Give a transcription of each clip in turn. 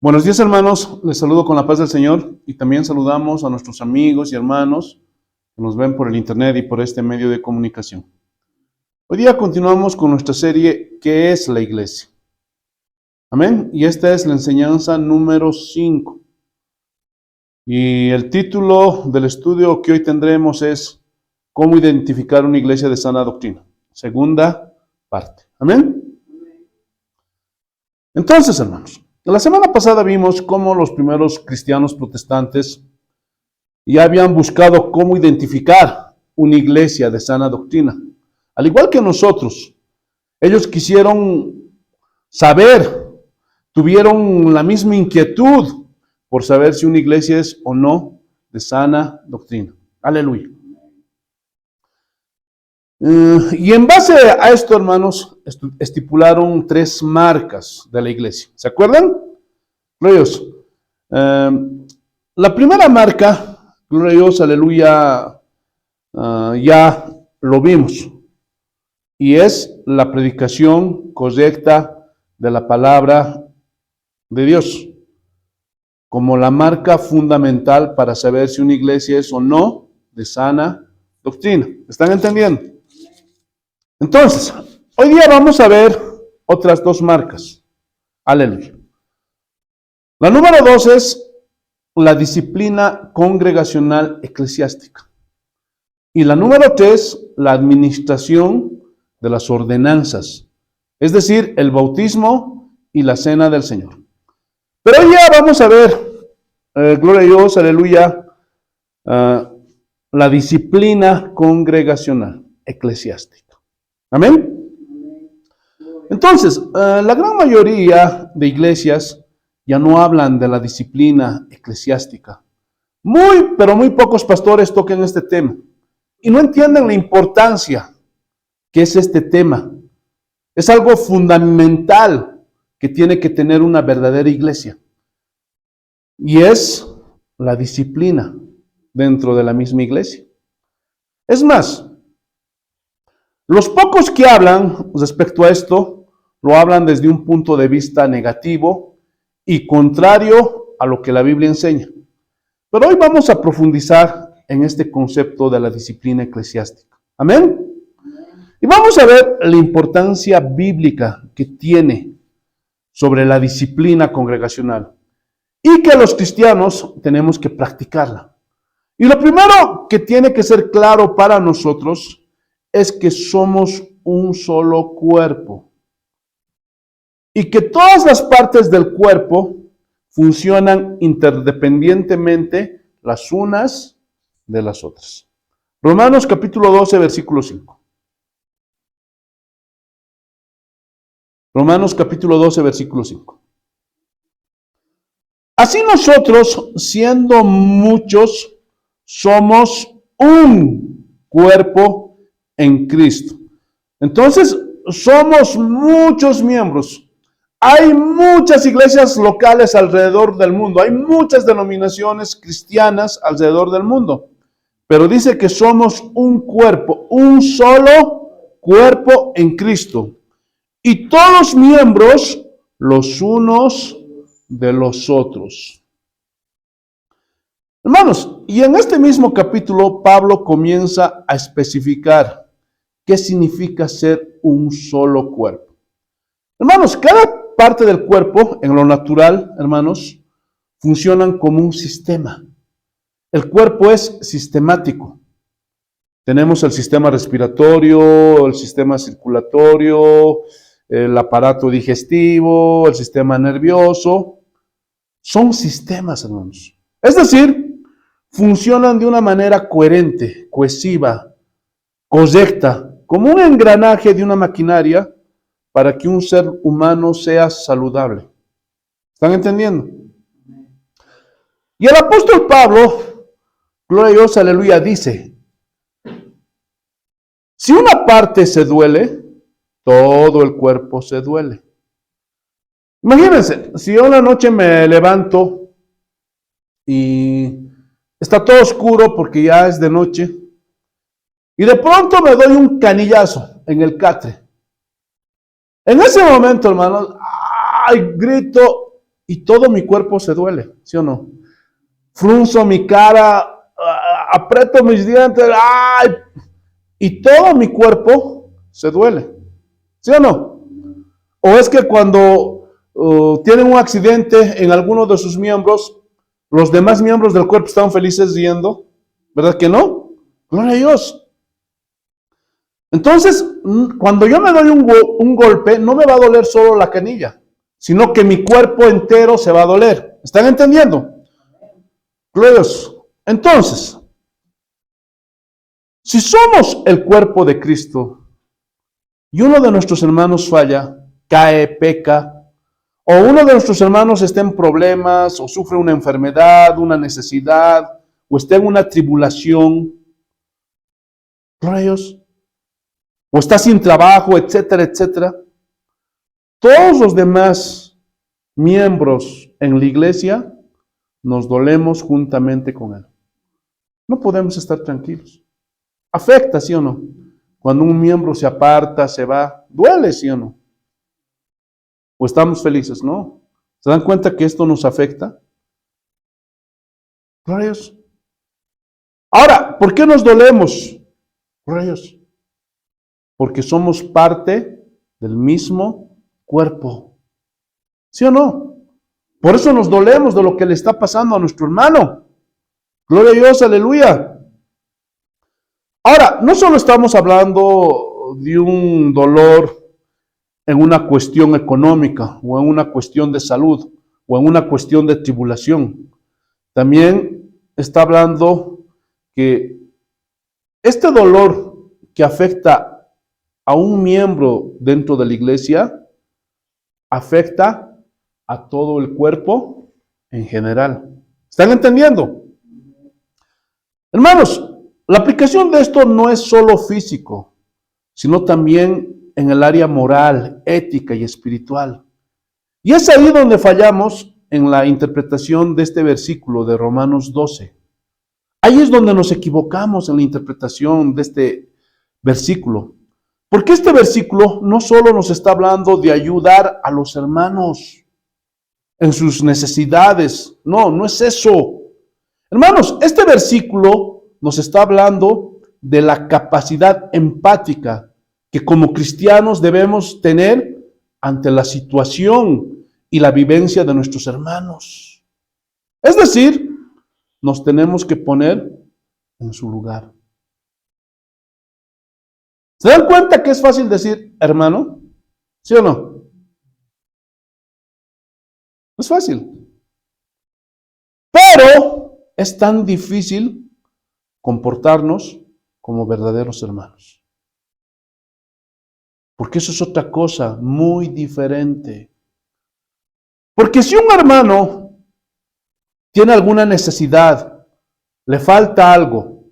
Buenos días, hermanos, les saludo con la paz del Señor y también saludamos a nuestros amigos y hermanos que nos ven por el internet y por este medio de comunicación. Hoy día continuamos con nuestra serie ¿Qué es la iglesia? Amén. Y esta es la enseñanza número 5. Y el título del estudio que hoy tendremos es ¿Cómo identificar una iglesia de sana doctrina? Segunda parte. Amén. Entonces, hermanos, la semana pasada vimos cómo los primeros cristianos protestantes ya habían buscado cómo identificar una iglesia de sana doctrina. Al igual que nosotros, ellos quisieron saber, tuvieron la misma inquietud por saber si una iglesia es o no de sana doctrina. Aleluya. Y en base a esto, hermanos, estipularon 3 marcas de la iglesia. ¿Se acuerdan? Gloria a Dios. La primera marca, gloria a Dios, aleluya, ya lo vimos. Y es la predicación correcta de la palabra de Dios, como la marca fundamental para saber si una iglesia es o no de sana doctrina. ¿Están entendiendo? Entonces, hoy día vamos a ver otras 2 marcas. Aleluya. La número 2 es la disciplina congregacional eclesiástica. Y la número 3, la administración de las ordenanzas, es decir, el bautismo y la cena del Señor. Pero hoy ya vamos a ver, gloria a Dios, aleluya, la disciplina congregacional eclesiástica. Amén. Entonces, la gran mayoría de iglesias ya no hablan de la disciplina eclesiástica. Pero muy pocos pastores tocan este tema y no entienden la importancia que es este tema. Es algo fundamental que tiene que tener una verdadera iglesia. Y es la disciplina dentro de la misma iglesia. Es más, los pocos que hablan respecto a esto, lo hablan desde un punto de vista negativo y contrario a lo que la Biblia enseña. Pero hoy vamos a profundizar en este concepto de la disciplina eclesiástica. Amén. Y vamos a ver la importancia bíblica que tiene sobre la disciplina congregacional y que los cristianos tenemos que practicarla. Y lo primero que tiene que ser claro para nosotros es que somos un solo cuerpo y que todas las partes del cuerpo funcionan interdependientemente las unas de las otras. Romanos capítulo 12, versículo 5. Romanos capítulo 12, versículo 5. Así nosotros, siendo muchos, somos un cuerpo en Cristo. Entonces, somos muchos miembros. Hay muchas iglesias locales alrededor del mundo. Hay muchas denominaciones cristianas alrededor del mundo. Pero dice que somos un cuerpo, un solo cuerpo en Cristo. Y todos miembros los unos de los otros. Hermanos, y en este mismo capítulo Pablo comienza a especificar qué significa ser un solo cuerpo. Hermanos, cada parte del cuerpo, en lo natural, hermanos, funcionan como un sistema. El cuerpo es sistemático. Tenemos el sistema respiratorio, el sistema circulatorio, el aparato digestivo, el sistema nervioso. Son sistemas, hermanos. Es decir, funcionan de una manera coherente, cohesiva, correcta, como un engranaje de una maquinaria para que un ser humano sea saludable. ¿Están entendiendo? Y el apóstol Pablo, gloria a Dios, aleluya, dice, si una parte se duele, todo el cuerpo se duele. Imagínense, si yo una noche me levanto y está todo oscuro porque ya es de noche, y de pronto me doy un canillazo en el catre. En ese momento, hermanos, ¡ay! Grito y todo mi cuerpo se duele, ¿sí o no? Frunzo mi cara, aprieto mis dientes, ¡ay! Y todo mi cuerpo se duele, ¿sí o no? O es que cuando tienen un accidente en alguno de sus miembros, los demás miembros del cuerpo están felices riendo, ¿verdad que no? Gloria a Dios. Entonces, cuando yo me doy un golpe, no me va a doler solo la canilla, sino que mi cuerpo entero se va a doler. ¿Están entendiendo? Gloria a Dios. Entonces, si somos el cuerpo de Cristo y uno de nuestros hermanos falla, cae, peca, o uno de nuestros hermanos está en problemas, o sufre una enfermedad, una necesidad, o está en una tribulación, gloria a Dios, o está sin trabajo, etcétera, etcétera, todos los demás miembros en la iglesia nos dolemos juntamente con él. No podemos estar tranquilos. Afecta, ¿sí o no? Cuando un miembro se aparta, se va, duele, ¿sí o no? ¿O estamos felices? No. ¿Se dan cuenta que esto nos afecta? Gloria a Dios. Ahora, ¿por qué nos dolemos? Gloria a Dios. Porque somos parte del mismo cuerpo. ¿Sí o no? Por eso nos dolemos de lo que le está pasando a nuestro hermano. Gloria a Dios, aleluya. Ahora, no solo estamos hablando de un dolor en una cuestión económica, o en una cuestión de salud, o en una cuestión de tribulación. También está hablando que este dolor que afecta a un miembro dentro de la iglesia, afecta a todo el cuerpo en general. ¿Están entendiendo? Hermanos, la aplicación de esto no es solo físico, sino también en el área moral, ética y espiritual. Y es ahí donde fallamos en la interpretación de este versículo de Romanos 12. Ahí es donde nos equivocamos en la interpretación de este versículo. Porque este versículo no solo nos está hablando de ayudar a los hermanos en sus necesidades. No, no es eso. Hermanos, este versículo nos está hablando de la capacidad empática que como cristianos debemos tener ante la situación y la vivencia de nuestros hermanos. Es decir, nos tenemos que poner en su lugar. ¿Se dan cuenta que es fácil decir hermano? ¿Sí o no? Es fácil. Pero es tan difícil comportarnos como verdaderos hermanos. Porque eso es otra cosa muy diferente. Porque si un hermano tiene alguna necesidad, le falta algo,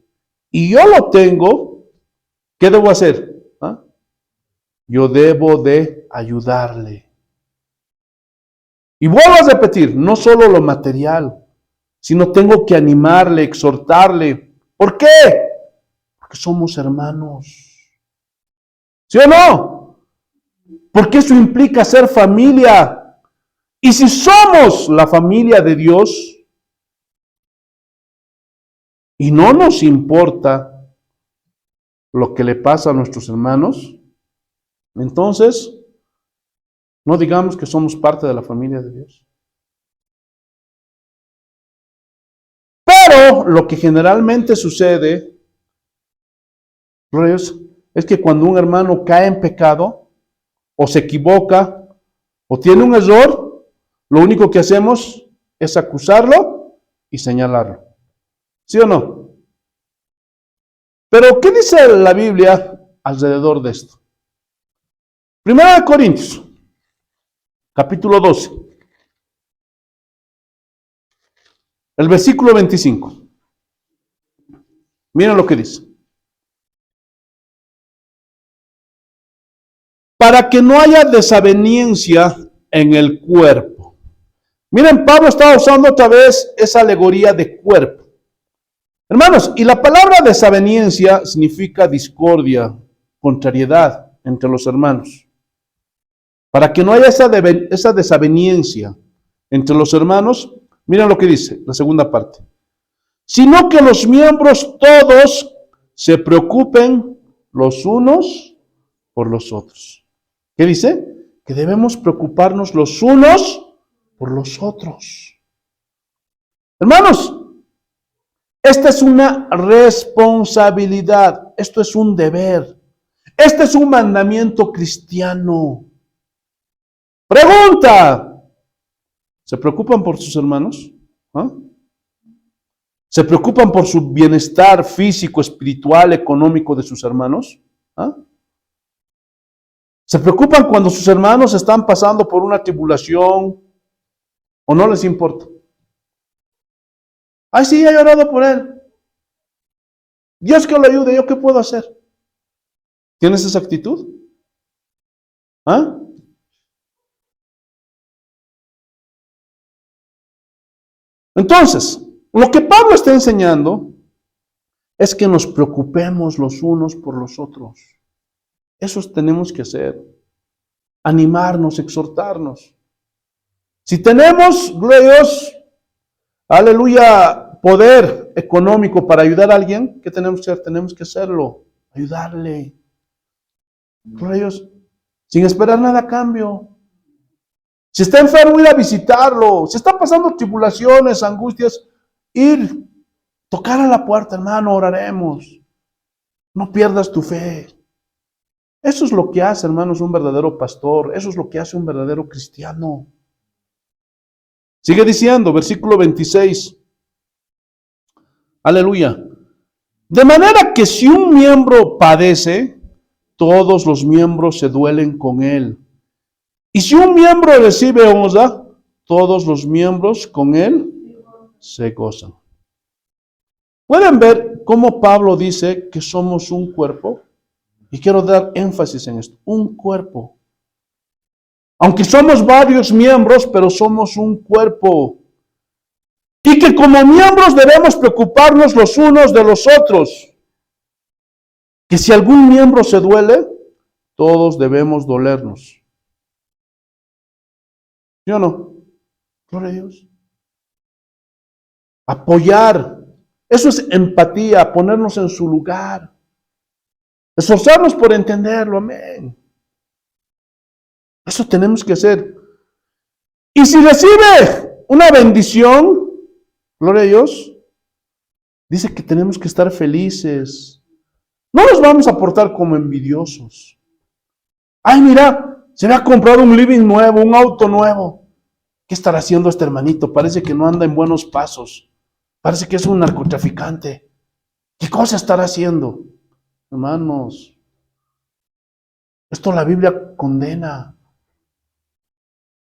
y yo lo tengo, ¿qué debo hacer? ¿Ah? Yo debo de ayudarle. Y vuelvo a repetir, no solo lo material, sino tengo que animarle, exhortarle. ¿Por qué? Porque somos hermanos. ¿Sí o no? Porque eso implica ser familia. Y si somos la familia de Dios y no nos importa lo que le pasa a nuestros hermanos, entonces no digamos que somos parte de la familia de Dios. Pero lo que generalmente sucede es que cuando un hermano cae en pecado, o se equivoca, o tiene un error, lo único que hacemos es acusarlo y señalarlo. ¿Sí o no? Pero, ¿qué dice la Biblia alrededor de esto? Primera de Corintios, capítulo 12, el versículo 25. Miren lo que dice. Para que no haya desaveniencia en el cuerpo. Miren, Pablo estaba usando otra vez esa alegoría de cuerpo. Hermanos, y la palabra desaveniencia significa discordia, contrariedad entre los hermanos. Para que no haya esa desaveniencia entre los hermanos, miren lo que dice la segunda parte, sino que los miembros todos se preocupen los unos por los otros. ¿Qué dice? Que debemos preocuparnos los unos por los otros. Hermanos, esta es una responsabilidad, esto es un deber, este es un mandamiento cristiano. Pregunta, ¿se preocupan por sus hermanos? ¿Ah? ¿Se preocupan por su bienestar físico, espiritual, económico de sus hermanos? ¿Ah? ¿Se preocupan cuando sus hermanos están pasando por una tribulación o no les importa? Ay, sí, he orado por él. Dios que lo ayude, ¿yo qué puedo hacer? ¿Tienes esa actitud? ¿Ah? Entonces, lo que Pablo está enseñando es que nos preocupemos los unos por los otros. Eso tenemos que hacer. Animarnos, exhortarnos. Si tenemos, gloria a Dios, aleluya, poder económico para ayudar a alguien, ¿qué tenemos que hacer? Tenemos que hacerlo, ayudarle. Gloria a Dios, sin esperar nada a cambio. Si está enfermo, ir a visitarlo. Si está pasando tribulaciones, angustias, ir, tocar a la puerta, hermano, oraremos. No pierdas tu fe. Eso es lo que hace, hermanos, un verdadero pastor. Eso es lo que hace un verdadero cristiano. Sigue diciendo, versículo 26. Aleluya. De manera que si un miembro padece, todos los miembros se duelen con él. Y si un miembro recibe honra, todos los miembros con él se gozan. ¿Pueden ver cómo Pablo dice que somos un cuerpo? Y quiero dar énfasis en esto, un cuerpo. Aunque somos varios miembros, pero somos un cuerpo. Y que como miembros debemos preocuparnos los unos de los otros. Que si algún miembro se duele, todos debemos dolernos. ¿Sí o no? Gloria a Dios. Apoyar. Eso es empatía, ponernos en su lugar. Esforzarnos por entenderlo, amén. Eso tenemos que hacer. Y si recibe una bendición, gloria a Dios, dice que tenemos que estar felices. No nos vamos a portar como envidiosos. Ay, mira, se me ha comprado un living nuevo, un auto nuevo. ¿Qué estará haciendo este hermanito? Parece que no anda en buenos pasos. Parece que es un narcotraficante. ¿Qué cosa estará haciendo? Hermanos, esto la Biblia condena.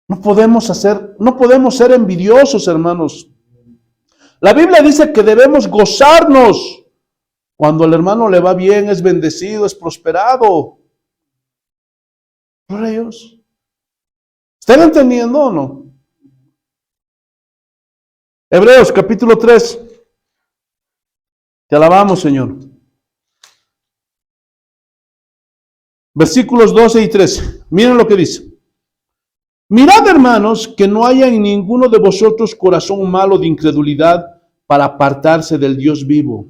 No podemos ser envidiosos, hermanos. La Biblia dice que debemos gozarnos cuando al hermano le va bien, es bendecido, es prosperado. Gloria a Dios. ¿Están entendiendo o no? Hebreos capítulo 3. Te alabamos, Señor. Versículos 12 y 13. Miren lo que dice. Mirad, hermanos, que no haya en ninguno de vosotros corazón malo de incredulidad para apartarse del Dios vivo.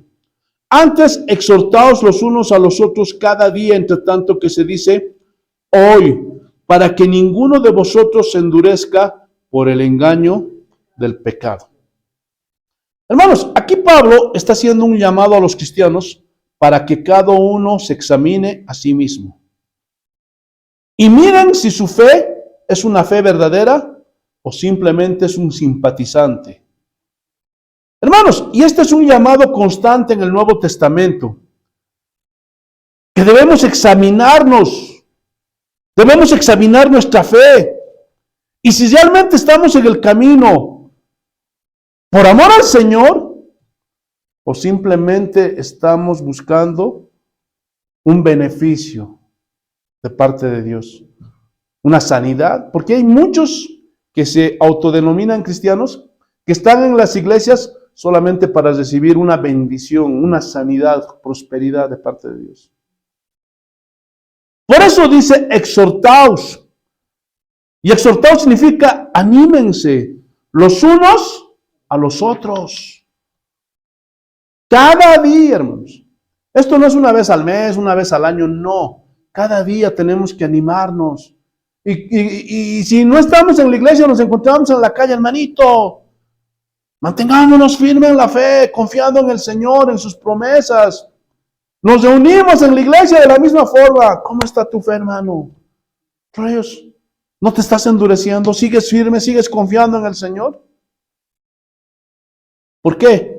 Antes, exhortaos los unos a los otros cada día, entre tanto que se dice hoy, para que ninguno de vosotros se endurezca por el engaño del pecado. Hermanos, aquí Pablo está haciendo un llamado a los cristianos para que cada uno se examine a sí mismo. Y miren si su fe es una fe verdadera o simplemente es un simpatizante. Hermanos, y este es un llamado constante en el Nuevo Testamento, que debemos examinar nuestra fe. Y si realmente estamos en el camino por amor al Señor, o simplemente estamos buscando un beneficio de parte de Dios, una sanidad, porque hay muchos que se autodenominan cristianos que están en las iglesias solamente para recibir una bendición, una sanidad, prosperidad de parte de Dios. Por eso dice exhortaos. Y exhortaos significa anímense los unos a los otros. Cada día, hermanos. Esto no es una vez al mes, una vez al año, no. Cada día tenemos que animarnos. Y si no estamos en la iglesia, nos encontramos en la calle, hermanito. Mantengámonos firmes en la fe, confiando en el Señor, en sus promesas. Nos reunimos en la iglesia de la misma forma. ¿Cómo está tu fe, hermano? Dios, ¿no te estás endureciendo? ¿Sigues firme? ¿Sigues confiando en el Señor? ¿Por qué?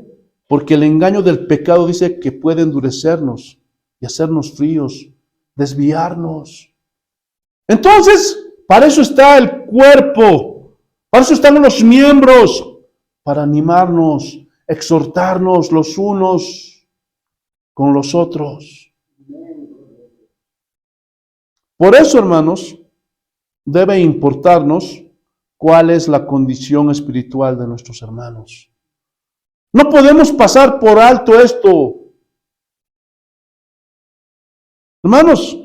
Porque el engaño del pecado dice que puede endurecernos y hacernos fríos, desviarnos. Entonces, para eso está el cuerpo, para eso están los miembros, para animarnos, exhortarnos los unos con los otros. Por eso, hermanos, debe importarnos cuál es la condición espiritual de nuestros hermanos. No podemos pasar por alto esto. Hermanos,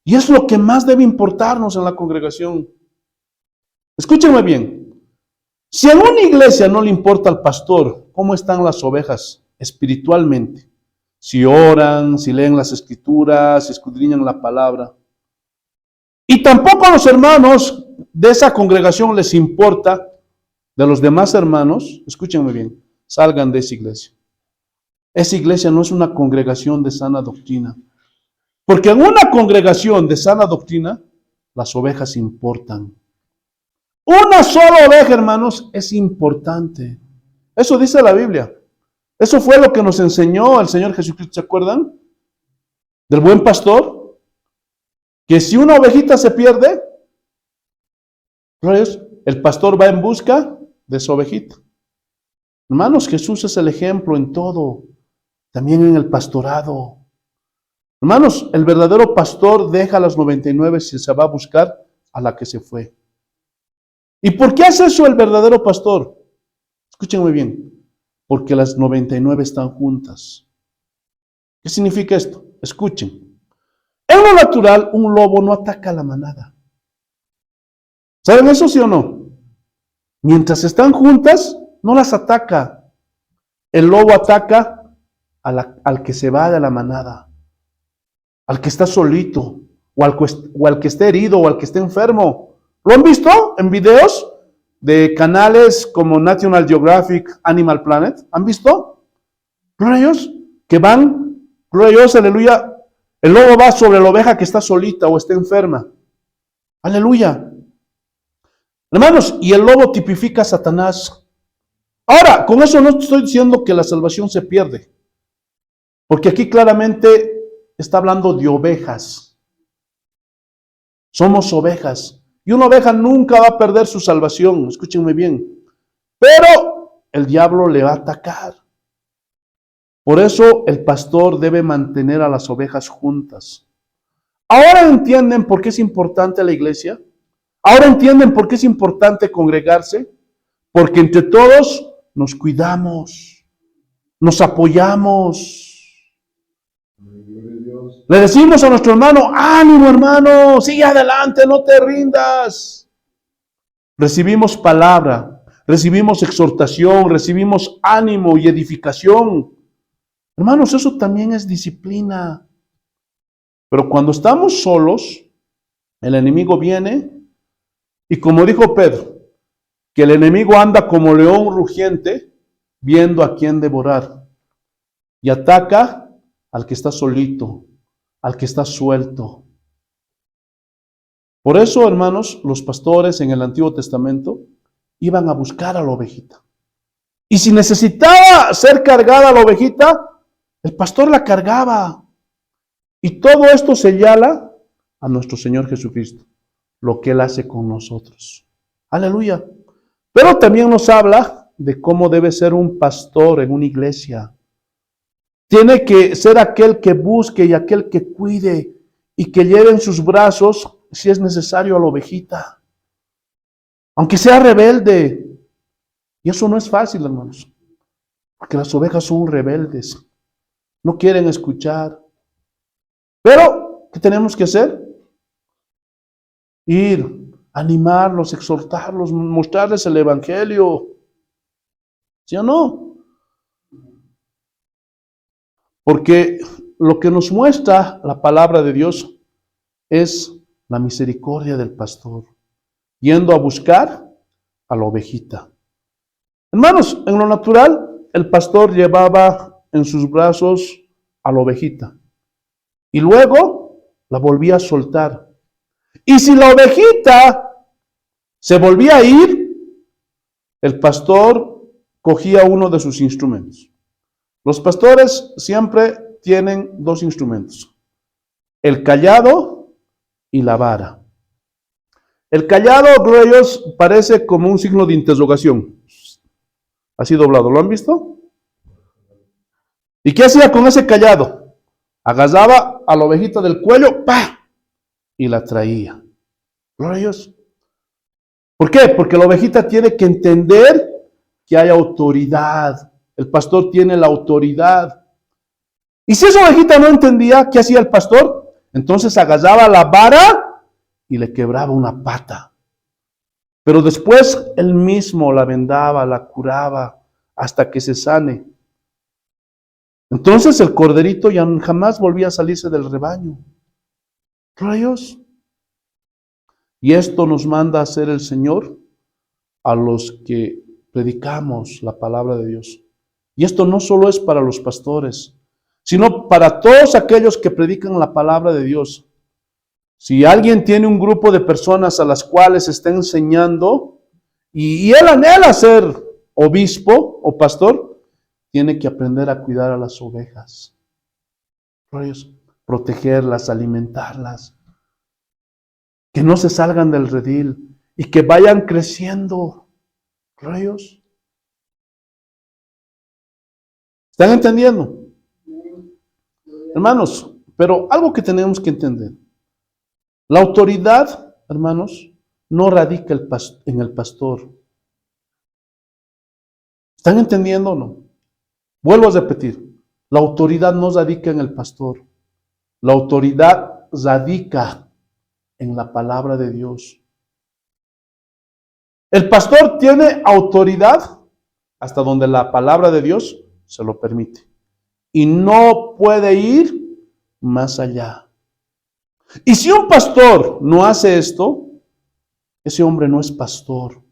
y es lo que más debe importarnos en la congregación. Escúchenme bien. Si en una iglesia no le importa al pastor cómo están las ovejas espiritualmente, si oran, si leen las escrituras, si escudriñan la palabra, y tampoco a los hermanos de esa congregación les importa de los demás hermanos, escúchenme bien, salgan de esa iglesia. Esa iglesia no es una congregación de sana doctrina. Porque en una congregación de sana doctrina, las ovejas importan. Una sola oveja, hermanos, es importante. Eso dice la Biblia. Eso fue lo que nos enseñó el Señor Jesucristo. ¿Se acuerdan? Del buen pastor. Que si una ovejita se pierde, el pastor va en busca de su ovejita. Hermanos, Jesús es el ejemplo en todo. También en el pastorado. Hermanos, el verdadero pastor deja las 99 y se va a buscar a la que se fue. ¿Y por qué hace eso el verdadero pastor? Escuchen muy bien. Porque las 99 están juntas. ¿Qué significa esto? Escuchen. En lo natural, un lobo no ataca a la manada. ¿Saben eso, sí o no? Mientras están juntas, no las ataca. El lobo ataca al que se va de la manada, al que está solito, o al que esté herido, o al que esté enfermo. ¿Lo han visto en videos de canales como National Geographic, Animal Planet? ¿Han visto? Gloria a Dios, que van, gloria a Dios, aleluya. El lobo va sobre la oveja que está solita o está enferma. Aleluya. Hermanos, y el lobo tipifica a Satanás. Ahora, con eso no estoy diciendo que la salvación se pierde. Porque aquí claramente está hablando de ovejas. Somos ovejas. Y una oveja nunca va a perder su salvación. Escúchenme bien. Pero el diablo le va a atacar. Por eso el pastor debe mantener a las ovejas juntas. ¿Ahora entienden por qué es importante la iglesia? ¿Ahora entienden por qué es importante congregarse? Porque entre todos nos cuidamos, nos apoyamos. Le decimos a nuestro hermano, ánimo hermano, sigue adelante, no te rindas. Recibimos palabra, recibimos exhortación, recibimos ánimo y edificación. Hermanos, eso también es disciplina. Pero cuando estamos solos, el enemigo viene y como dijo Pedro, que el enemigo anda como león rugiente, viendo a quién devorar. Y ataca al que está solito, al que está suelto. Por eso, hermanos, los pastores en el Antiguo Testamento iban a buscar a la ovejita. Y si necesitaba ser cargada la ovejita, el pastor la cargaba. Y todo esto señala a nuestro Señor Jesucristo, lo que Él hace con nosotros. Aleluya. Pero también nos habla de cómo debe ser un pastor en una iglesia. Tiene que ser aquel que busque y aquel que cuide y que lleve en sus brazos, si es necesario, a la ovejita. Aunque sea rebelde. Y eso no es fácil, hermanos. Porque las ovejas son rebeldes. No quieren escuchar. Pero, ¿qué tenemos que hacer? Ir, animarlos, exhortarlos, mostrarles el evangelio. ¿Sí o no? Porque lo que nos muestra la palabra de Dios es la misericordia del pastor, yendo a buscar a la ovejita. Hermanos, en lo natural, el pastor llevaba en sus brazos a la ovejita y luego la volvía a soltar. Y si la ovejita se volvía a ir, el pastor cogía uno de sus instrumentos. Los pastores siempre tienen dos instrumentos: el cayado y la vara. El cayado, gloria a Dios, parece como un signo de interrogación. Así doblado, ¿lo han visto? ¿Y qué hacía con ese cayado? Agarraba a la ovejita del cuello, ¡pa!, y la traía. Gloria a Dios. ¿Por qué? Porque la ovejita tiene que entender que hay autoridad. El pastor tiene la autoridad. Y si esa ovejita no entendía, ¿qué hacía el pastor? Entonces agarraba la vara y le quebraba una pata. Pero después él mismo la vendaba, la curaba hasta que se sane. Entonces el corderito ya jamás volvía a salirse del rebaño. Gloria a Dios. Y esto nos manda a hacer el Señor a los que predicamos la palabra de Dios. Y esto no solo es para los pastores, sino para todos aquellos que predican la palabra de Dios. Si alguien tiene un grupo de personas a las cuales está enseñando y él anhela ser obispo o pastor, tiene que aprender a cuidar a las ovejas, protegerlas, alimentarlas, que no se salgan del redil y que vayan creciendo. Rayos. ¿Están entendiendo? Hermanos, pero algo que tenemos que entender. La autoridad, hermanos, no radica en el pastor. ¿Están entendiendo o no? Vuelvo a repetir. La autoridad no radica en el pastor. La autoridad radica en la palabra de Dios. El pastor tiene autoridad hasta donde la palabra de Dios se lo permite. Y no puede ir más allá. Y si un pastor no hace esto, ese hombre no es pastor.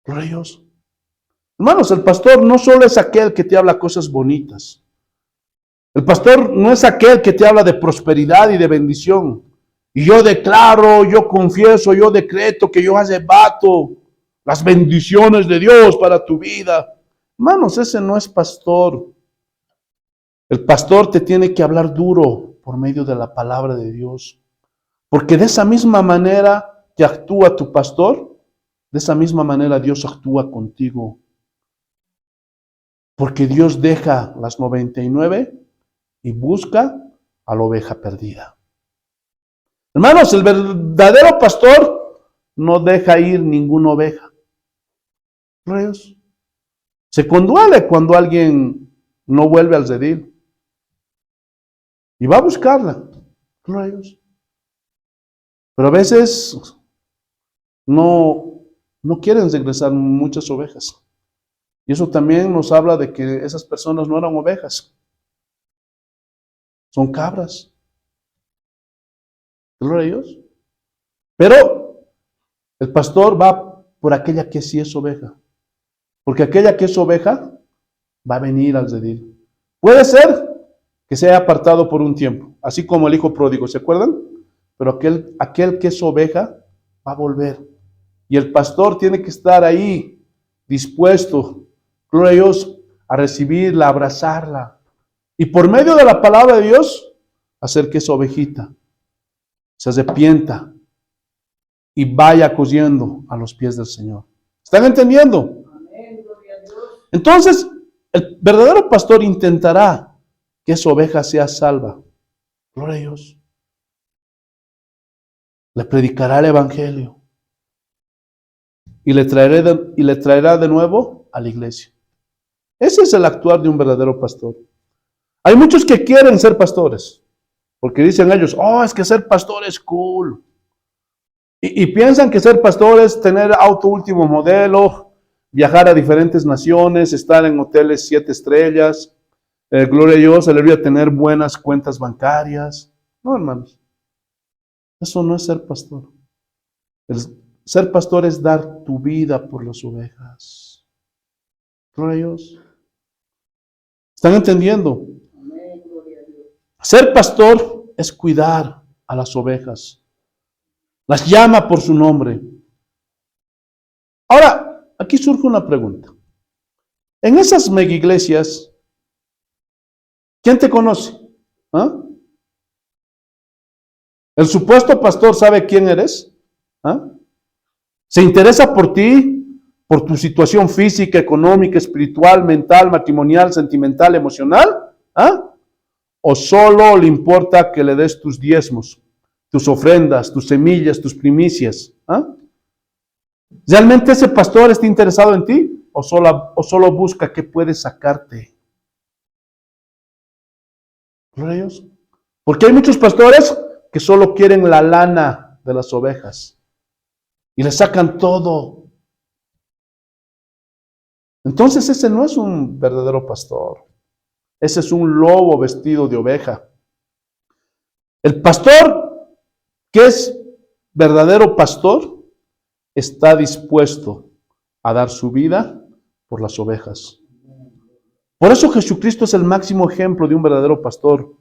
Gloria a Dios. Hermanos, el pastor no solo es aquel que te habla cosas bonitas. El pastor no es aquel que te habla de prosperidad y de bendición. Y yo declaro, yo confieso, yo decreto que yo arrebato las bendiciones de Dios para tu vida. Hermanos, ese no es pastor. El pastor te tiene que hablar duro por medio de la palabra de Dios. Porque de esa misma manera que actúa tu pastor, de esa misma manera Dios actúa contigo. Porque Dios deja las 99 y busca a la oveja perdida. Hermanos, el verdadero pastor no deja ir ninguna oveja. Dios. Se conduele cuando alguien no vuelve al redil. Y va a buscarla. Dios. Pero a veces no quieren regresar muchas ovejas. Y eso también nos habla de que esas personas no eran ovejas. Son cabras. Gloria a Dios. Pero el pastor va por aquella que sí es oveja. Porque aquella que es oveja va a venir al redil. Puede ser que sea apartado por un tiempo, así como el hijo pródigo, ¿se acuerdan? Pero aquel que es oveja va a volver. Y el pastor tiene que estar ahí, dispuesto, gloria a Dios, a recibirla, a abrazarla. Y por medio de la palabra de Dios, hacer que esa ovejita se arrepienta y vaya corriendo a los pies del Señor. ¿Están entendiendo? Entonces, el verdadero pastor intentará que esa oveja sea salva. Gloria a Dios. Le predicará el evangelio y le traerá de nuevo a la iglesia. Ese es el actuar de un verdadero pastor. Hay muchos que quieren ser pastores, porque dicen ellos, oh, es que ser pastor es cool. Y piensan que ser pastor es tener auto último modelo, viajar a diferentes naciones, estar en hoteles 7 estrellas, gloria a Dios, aleluya, tener buenas cuentas bancarias. No, hermanos, eso no es ser pastor. El ser pastor es dar tu vida por las ovejas. Gloria a Dios. ¿Están entendiendo? Ser pastor es cuidar a las ovejas. Las llama por su nombre. Ahora, aquí surge una pregunta. En esas mega iglesias, ¿quién te conoce? ¿Ah? ¿El supuesto pastor sabe quién eres? ¿Ah? ¿Se interesa por ti, por tu situación física, económica, espiritual, mental, matrimonial, sentimental, emocional? ¿Ah? ¿O solo le importa que le des tus diezmos, tus ofrendas, tus semillas, tus primicias? ¿Ah? ¿Realmente ese pastor está interesado en ti? ¿O solo busca qué puede sacarte? Gloria a Dios. Porque hay muchos pastores que solo quieren la lana de las ovejas y le sacan todo. Entonces ese no es un verdadero pastor. Ese es un lobo vestido de oveja. El pastor que es verdadero pastor está dispuesto a dar su vida por las ovejas. Por eso Jesucristo es el máximo ejemplo de un verdadero pastor.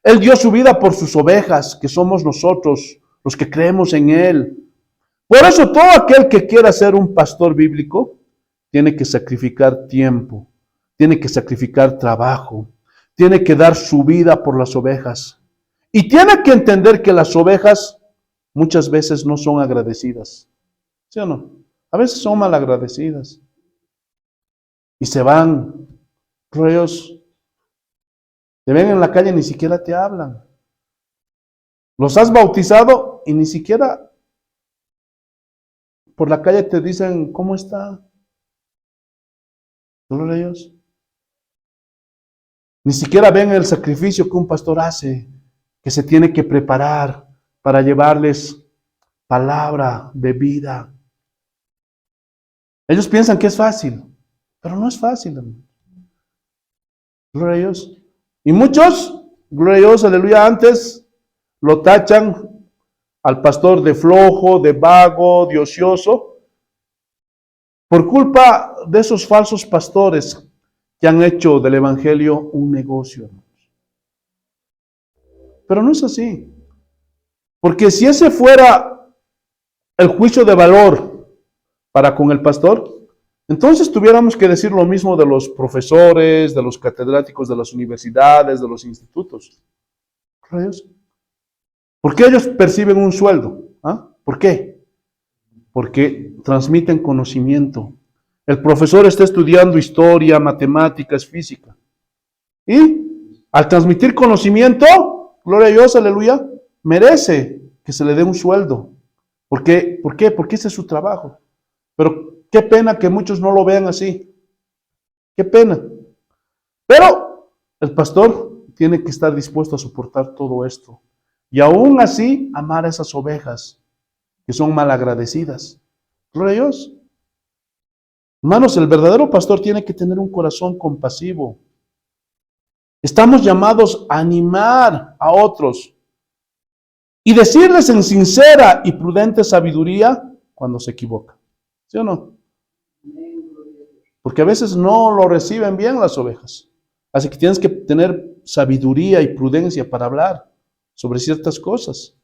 Él dio su vida por sus ovejas, que somos nosotros, los que creemos en Él. Por eso todo aquel que quiera ser un pastor bíblico tiene que sacrificar tiempo, tiene que sacrificar trabajo, tiene que dar su vida por las ovejas. Y tiene que entender que las ovejas muchas veces no son agradecidas. ¿Sí o no? A veces son malagradecidas. Y se van. Ellos te ven en la calle y ni siquiera te hablan. Los has bautizado y ni siquiera por la calle te dicen, ¿cómo está? Gloria a Dios. Ni siquiera ven el sacrificio que un pastor hace, que se tiene que preparar para llevarles palabra de vida. Ellos piensan que es fácil, pero no es fácil, hermano. Gloria a Dios. Y muchos, gloria a Dios, aleluya, antes lo tachan al pastor de flojo, de vago, de ocioso, por culpa de esos falsos pastores que han hecho del evangelio un negocio. Pero no es así. Porque si ese fuera el juicio de valor para con el pastor, entonces tuviéramos que decir lo mismo de los profesores, de los catedráticos de las universidades, de los institutos. ¿Por qué ellos perciben un sueldo? ¿Ah? ¿Por qué? Porque transmiten conocimiento. El profesor está estudiando historia, matemáticas, física. Y al transmitir conocimiento, gloria a Dios, aleluya, merece que se le dé un sueldo. ¿Por qué? ¿Por qué? Porque ese es su trabajo. Pero qué pena que muchos no lo vean así. Qué pena. Pero el pastor tiene que estar dispuesto a soportar todo esto. Y aún así, amar a esas ovejas que son malagradecidas. Gloria a Dios. Hermanos, el verdadero pastor tiene que tener un corazón compasivo. Estamos llamados a animar a otros y decirles en sincera y prudente sabiduría cuando se equivocan. ¿Sí o no? Porque a veces no lo reciben bien las ovejas. Así que tienes que tener sabiduría y prudencia para hablar sobre ciertas cosas.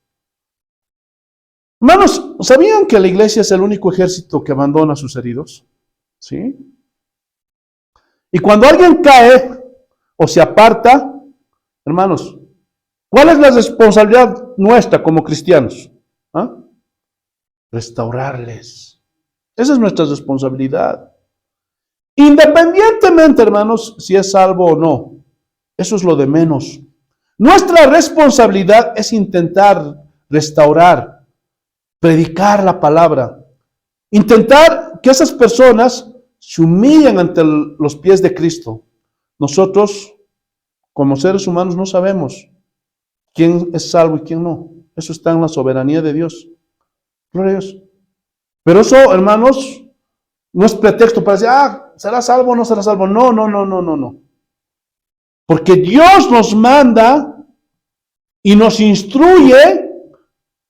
Hermanos, ¿sabían que la iglesia es el único ejército que abandona a sus heridos? ¿Sí? Y cuando alguien cae o se aparta, hermanos, ¿cuál es la responsabilidad nuestra como cristianos? ¿Ah? Restaurarles. Esa es nuestra responsabilidad. Independientemente, hermanos, si es salvo o no. Eso es lo de menos. Nuestra responsabilidad es intentar restaurar, predicar la palabra, intentar que esas personas se humillen ante los pies de Cristo. Nosotros, como seres humanos, no sabemos quién es salvo y quién no. Eso está en la soberanía de Dios. Gloria a Dios. Pero eso, hermanos, no es pretexto para decir, ¿será salvo o no será salvo? No, no, no, no, no, no. Porque Dios nos manda y nos instruye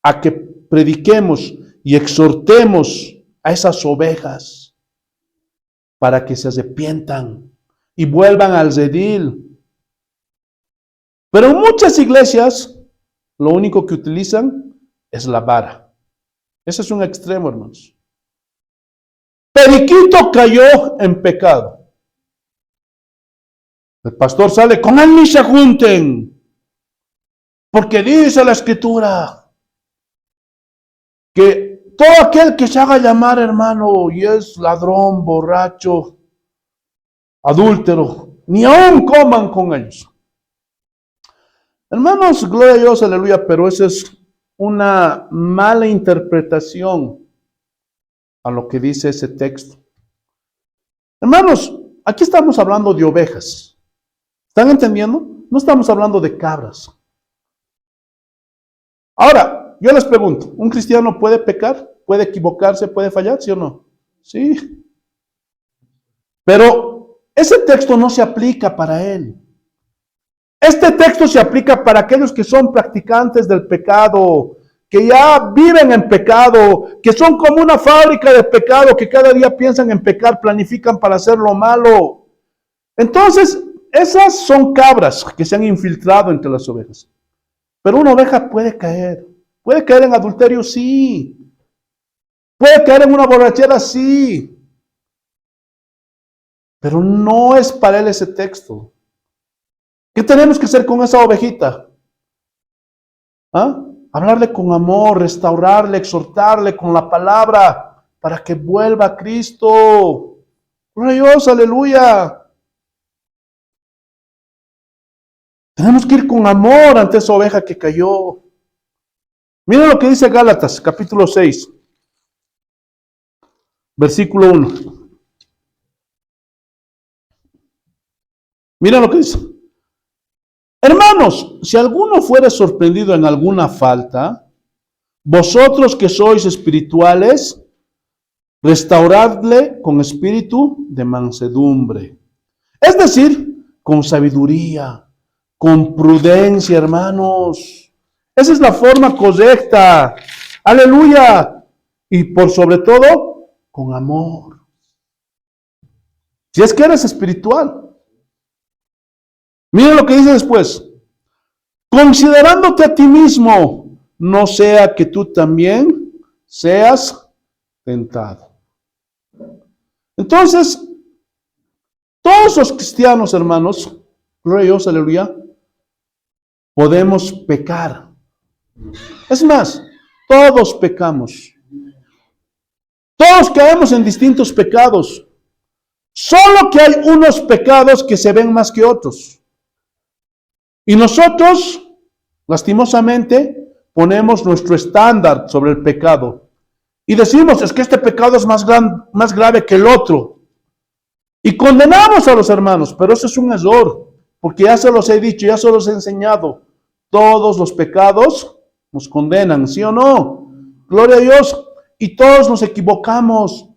a que prediquemos y exhortemos a esas ovejas para que se arrepientan y vuelvan al redil. Pero en muchas iglesias, lo único que utilizan es la vara. Ese es un extremo, hermanos. Periquito cayó en pecado. El pastor sale, con él ni se junten, porque dice la Escritura que todo aquel que se haga llamar hermano y es ladrón, borracho, adúltero, ni aún coman con ellos. Hermanos, gloria a Dios, aleluya, pero esa es una mala interpretación a lo que dice ese texto. Hermanos, aquí estamos hablando de ovejas. ¿Están entendiendo? No estamos hablando de cabras. Ahora, yo les pregunto, ¿un cristiano puede pecar? ¿Puede equivocarse? ¿Puede fallar? ¿Sí o no? Sí. Pero ese texto no se aplica para él. Este texto se aplica para aquellos que son practicantes del pecado, que ya viven en pecado, que son como una fábrica de pecado, que cada día piensan en pecar, planifican para hacer lo malo. Entonces, esas son cabras que se han infiltrado entre las ovejas. Pero una oveja puede caer. Puede caer en adulterio, sí. Puede caer en una borrachera, sí. Pero no es para él ese texto. ¿Qué tenemos que hacer con esa ovejita? Hablarle con amor, restaurarle, exhortarle con la palabra para que vuelva a Cristo. Gloria a Dios, aleluya. Tenemos que ir con amor ante esa oveja que cayó. Miren lo que dice Gálatas, capítulo 6, versículo 1. Miren lo que dice. Hermanos, si alguno fuere sorprendido en alguna falta, vosotros que sois espirituales, restauradle con espíritu de mansedumbre. Es decir, con sabiduría, con prudencia, hermanos. Esa es la forma correcta. Aleluya. Y por sobre todo, con amor. Si es que eres espiritual. Miren lo que dice después. Considerándote a ti mismo, no sea que tú también seas tentado. Entonces, todos los cristianos, hermanos, gloria a Dios, aleluya, podemos pecar. Es más, todos pecamos. Todos caemos en distintos pecados. Solo que hay unos pecados que se ven más que otros. Y nosotros, lastimosamente, ponemos nuestro estándar sobre el pecado. Y decimos, es que este pecado es más grave que el otro. Y condenamos a los hermanos, pero eso es un error. Porque ya se los he dicho, ya se los he enseñado. Todos los pecados nos condenan, ¿sí o no? Gloria a Dios. Y todos nos equivocamos.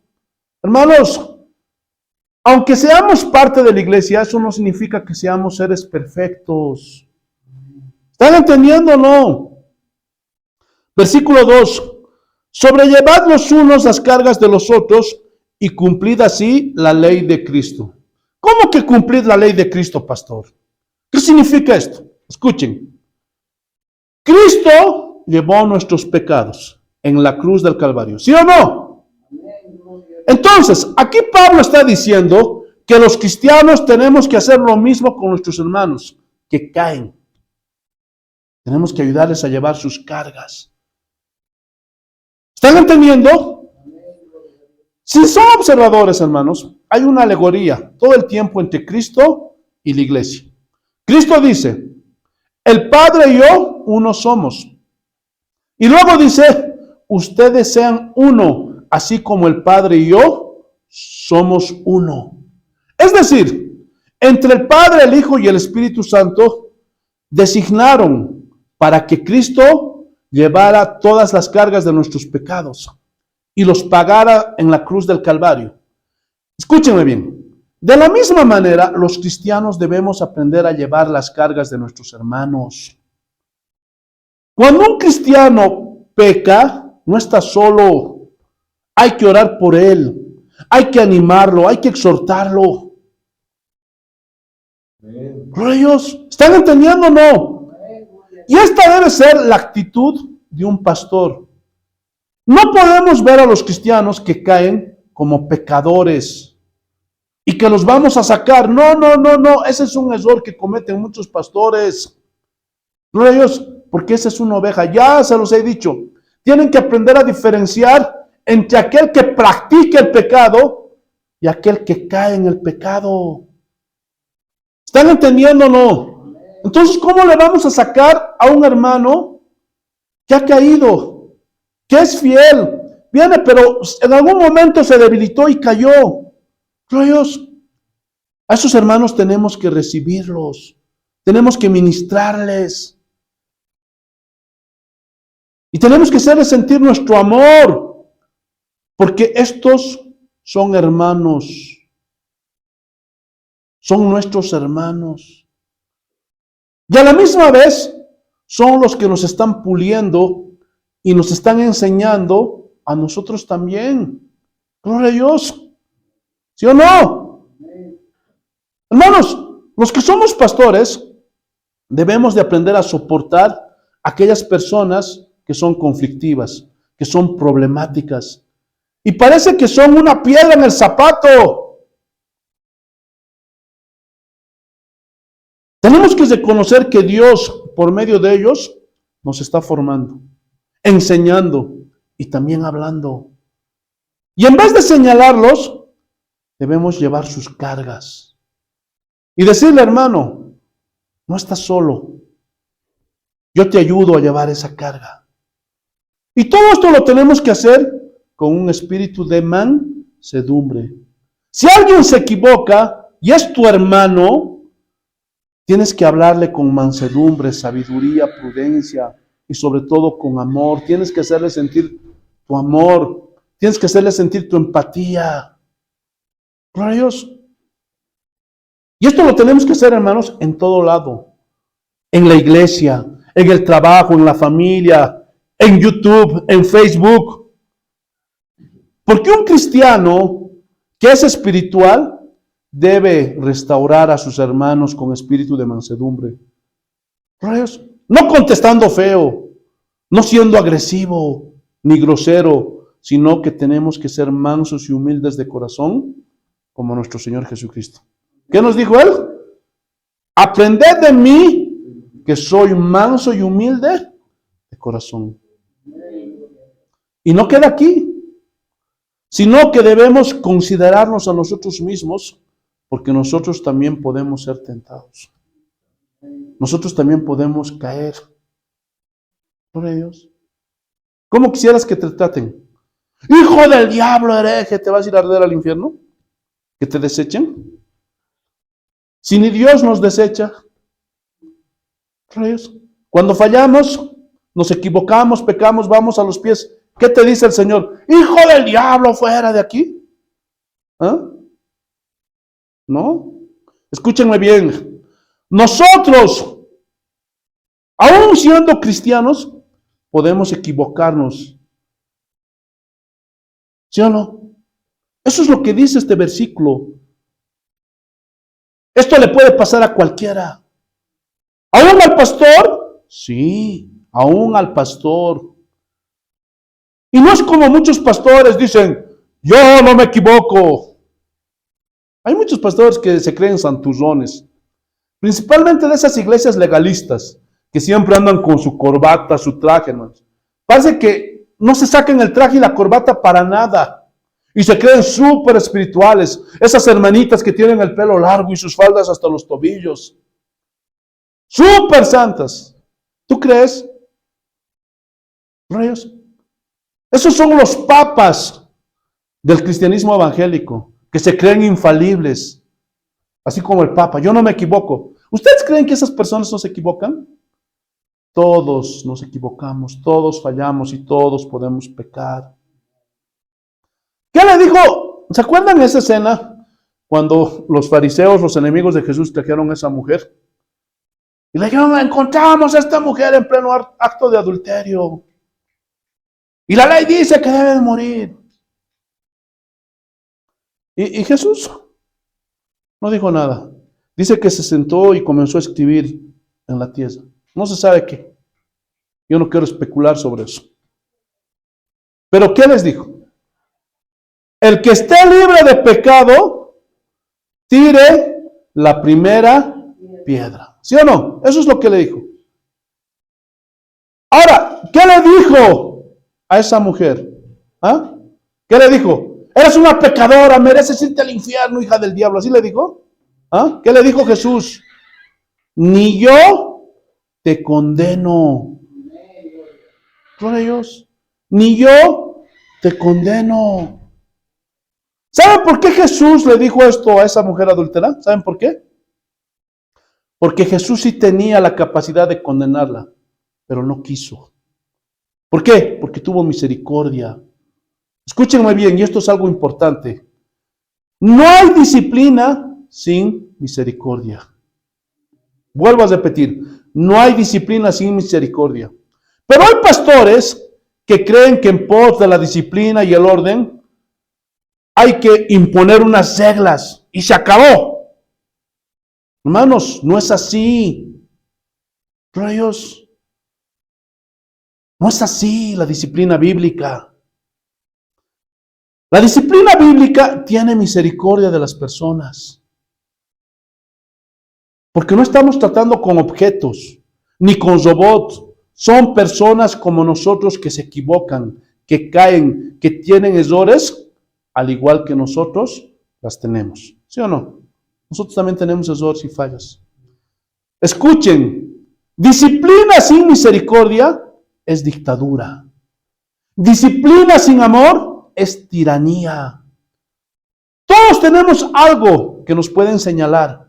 Hermanos, aunque seamos parte de la iglesia, eso no significa que seamos seres perfectos. ¿Están entendiendo o no? Versículo 2. Sobrellevad los unos las cargas de los otros y cumplid así la ley de Cristo. ¿Cómo que cumplid la ley de Cristo, pastor? ¿Qué significa esto? Escuchen. Cristo llevó nuestros pecados en la cruz del Calvario. ¿Sí o no? Entonces, aquí Pablo está diciendo que los cristianos tenemos que hacer lo mismo con nuestros hermanos que caen. Tenemos que ayudarles a llevar sus cargas. ¿Están entendiendo? Si son observadores, hermanos, hay una alegoría todo el tiempo entre Cristo y la iglesia. Cristo dice, el Padre y yo, uno somos. Y luego dice, ustedes sean uno, así como el Padre y yo somos uno. Es decir, entre el Padre, el Hijo y el Espíritu Santo designaron para que Cristo llevara todas las cargas de nuestros pecados y los pagara en la cruz del Calvario. Escúchenme bien. De la misma manera, los cristianos debemos aprender a llevar las cargas de nuestros hermanos. Cuando un cristiano peca, no está solo. Hay que orar por él. Hay que animarlo. Hay que exhortarlo. Gloria a Dios. ¿Están entendiendo o no? Y esta debe ser la actitud de un pastor. No podemos ver a los cristianos que caen como pecadores y que los vamos a sacar. No. Ese es un error que cometen muchos pastores. Gloria a Dios, porque esa es una oveja. Ya se los he dicho. Tienen que aprender a diferenciar entre aquel que practica el pecado y aquel que cae en el pecado. ¿Están entendiendo o no? Entonces, ¿cómo le vamos a sacar a un hermano que ha caído, que es fiel? Viene, pero en algún momento se debilitó y cayó. Gloria a Dios. A esos hermanos tenemos que recibirlos. Tenemos que ministrarles. Y tenemos que hacerles sentir nuestro amor. Porque estos son hermanos. Son nuestros hermanos. Y a la misma vez son los que nos están puliendo y nos están enseñando a nosotros también. Gloria a Dios. ¿Sí o no? Hermanos, los que somos pastores debemos de aprender a soportar a aquellas personas que son conflictivas, que son problemáticas. Y parece que son una piedra en el zapato. Tenemos que reconocer que Dios, por medio de ellos, nos está formando, enseñando y también hablando. Y en vez de señalarlos, debemos llevar sus cargas. Y decirle, hermano, no estás solo. Yo te ayudo a llevar esa carga. Y todo esto lo tenemos que hacer con un espíritu de mansedumbre. Si alguien se equivoca y es tu hermano, tienes que hablarle con mansedumbre, sabiduría, prudencia y sobre todo con amor. Tienes que hacerle sentir tu amor. Tienes que hacerle sentir tu empatía. Gloria a Dios. Y esto lo tenemos que hacer, hermanos, en todo lado. En la iglesia, en el trabajo, en la familia, en YouTube, en Facebook. Porque un cristiano que es espiritual debe restaurar a sus hermanos con espíritu de mansedumbre. No contestando feo, no siendo agresivo ni grosero, sino que tenemos que ser mansos y humildes de corazón, como nuestro Señor Jesucristo. ¿Qué nos dijo Él? Aprended de mí, que soy manso y humilde de corazón. Y no queda aquí, sino que debemos considerarnos a nosotros mismos, porque nosotros también podemos ser tentados. Nosotros también podemos caer. Gloria a Dios. ¿Cómo quisieras que te traten? Hijo del diablo, hereje, ¿te vas a ir a arder al infierno? ¿Que te desechen? Si ni Dios nos desecha. Gloria a Dios. Cuando fallamos, nos equivocamos, pecamos, vamos a los pies. ¿Qué te dice el Señor? Hijo del diablo, fuera de aquí. ¿Ah? ¿No? Escúchenme bien. Nosotros, aún siendo cristianos, podemos equivocarnos. ¿Sí o no? Eso es lo que dice este versículo. Esto le puede pasar a cualquiera. ¿Aún al pastor? Sí, aún al pastor. Y no es como muchos pastores dicen, yo no me equivoco. Hay muchos pastores que se creen santurrones, principalmente de esas iglesias legalistas, que siempre andan con su corbata, su traje, hermanos. Parece que no se sacan el traje y la corbata para nada, y se creen súper espirituales. Esas hermanitas que tienen el pelo largo y sus faldas hasta los tobillos, súper santas. ¿Tú crees? Reyes. Esos son los papas del cristianismo evangélico, que se creen infalibles, así como el Papa. Yo no me equivoco. ¿Ustedes creen que esas personas no se equivocan? Todos nos equivocamos, todos fallamos y todos podemos pecar. ¿Qué le dijo? ¿Se acuerdan esa escena cuando los fariseos, los enemigos de Jesús, trajeron a esa mujer? Y le dijeron, encontramos a esta mujer en pleno acto de adulterio. Y la ley dice que debe de morir. Y Jesús no dijo nada. Dice que se sentó y comenzó a escribir en la tierra. No se sabe qué. Yo no quiero especular sobre eso. Pero ¿qué les dijo? El que esté libre de pecado, tire la primera piedra. ¿Sí o no? Eso es lo que le dijo. Ahora, ¿qué le dijo a esa mujer? ¿Ah? ¿Qué le dijo? Eres una pecadora, mereces irte al infierno, hija del diablo. ¿Así le dijo? ¿Ah? ¿Qué le dijo Jesús? Ni yo te condeno. Gloria a Dios. Ni yo te condeno. ¿Saben por qué Jesús le dijo esto a esa mujer adúltera? ¿Saben por qué? Porque Jesús sí tenía la capacidad de condenarla, pero no quiso. ¿Por qué? Porque tuvo misericordia. Escúchenme bien, y esto es algo importante. No hay disciplina sin misericordia. Vuelvo a repetir, no hay disciplina sin misericordia. Pero hay pastores que creen que en pos de la disciplina y el orden hay que imponer unas reglas y se acabó. Hermanos, no es así. Gloria a Dios. No es así la disciplina bíblica. La disciplina bíblica tiene misericordia de las personas. Porque no estamos tratando con objetos, ni con robots. Son personas como nosotros que se equivocan, que caen, que tienen errores, al igual que nosotros las tenemos. ¿Sí o no? Nosotros también tenemos errores y fallas. Escuchen, disciplina sin misericordia es dictadura. Disciplina sin amor es tiranía. Todos tenemos algo que nos pueden señalar.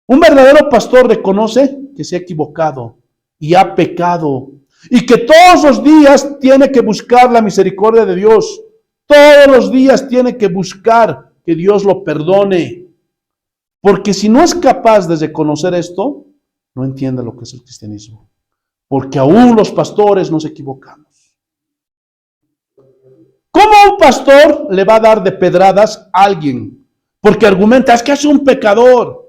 Un verdadero pastor reconoce que se ha equivocado y ha pecado y que todos los días tiene que buscar la misericordia de Dios. Todos los días tiene que buscar que Dios lo perdone. Porque si no es capaz de reconocer esto, no entiende lo que es el cristianismo. Porque aún los pastores nos equivocamos. ¿Cómo un pastor le va a dar de pedradas a alguien? Porque argumenta, es que es un pecador.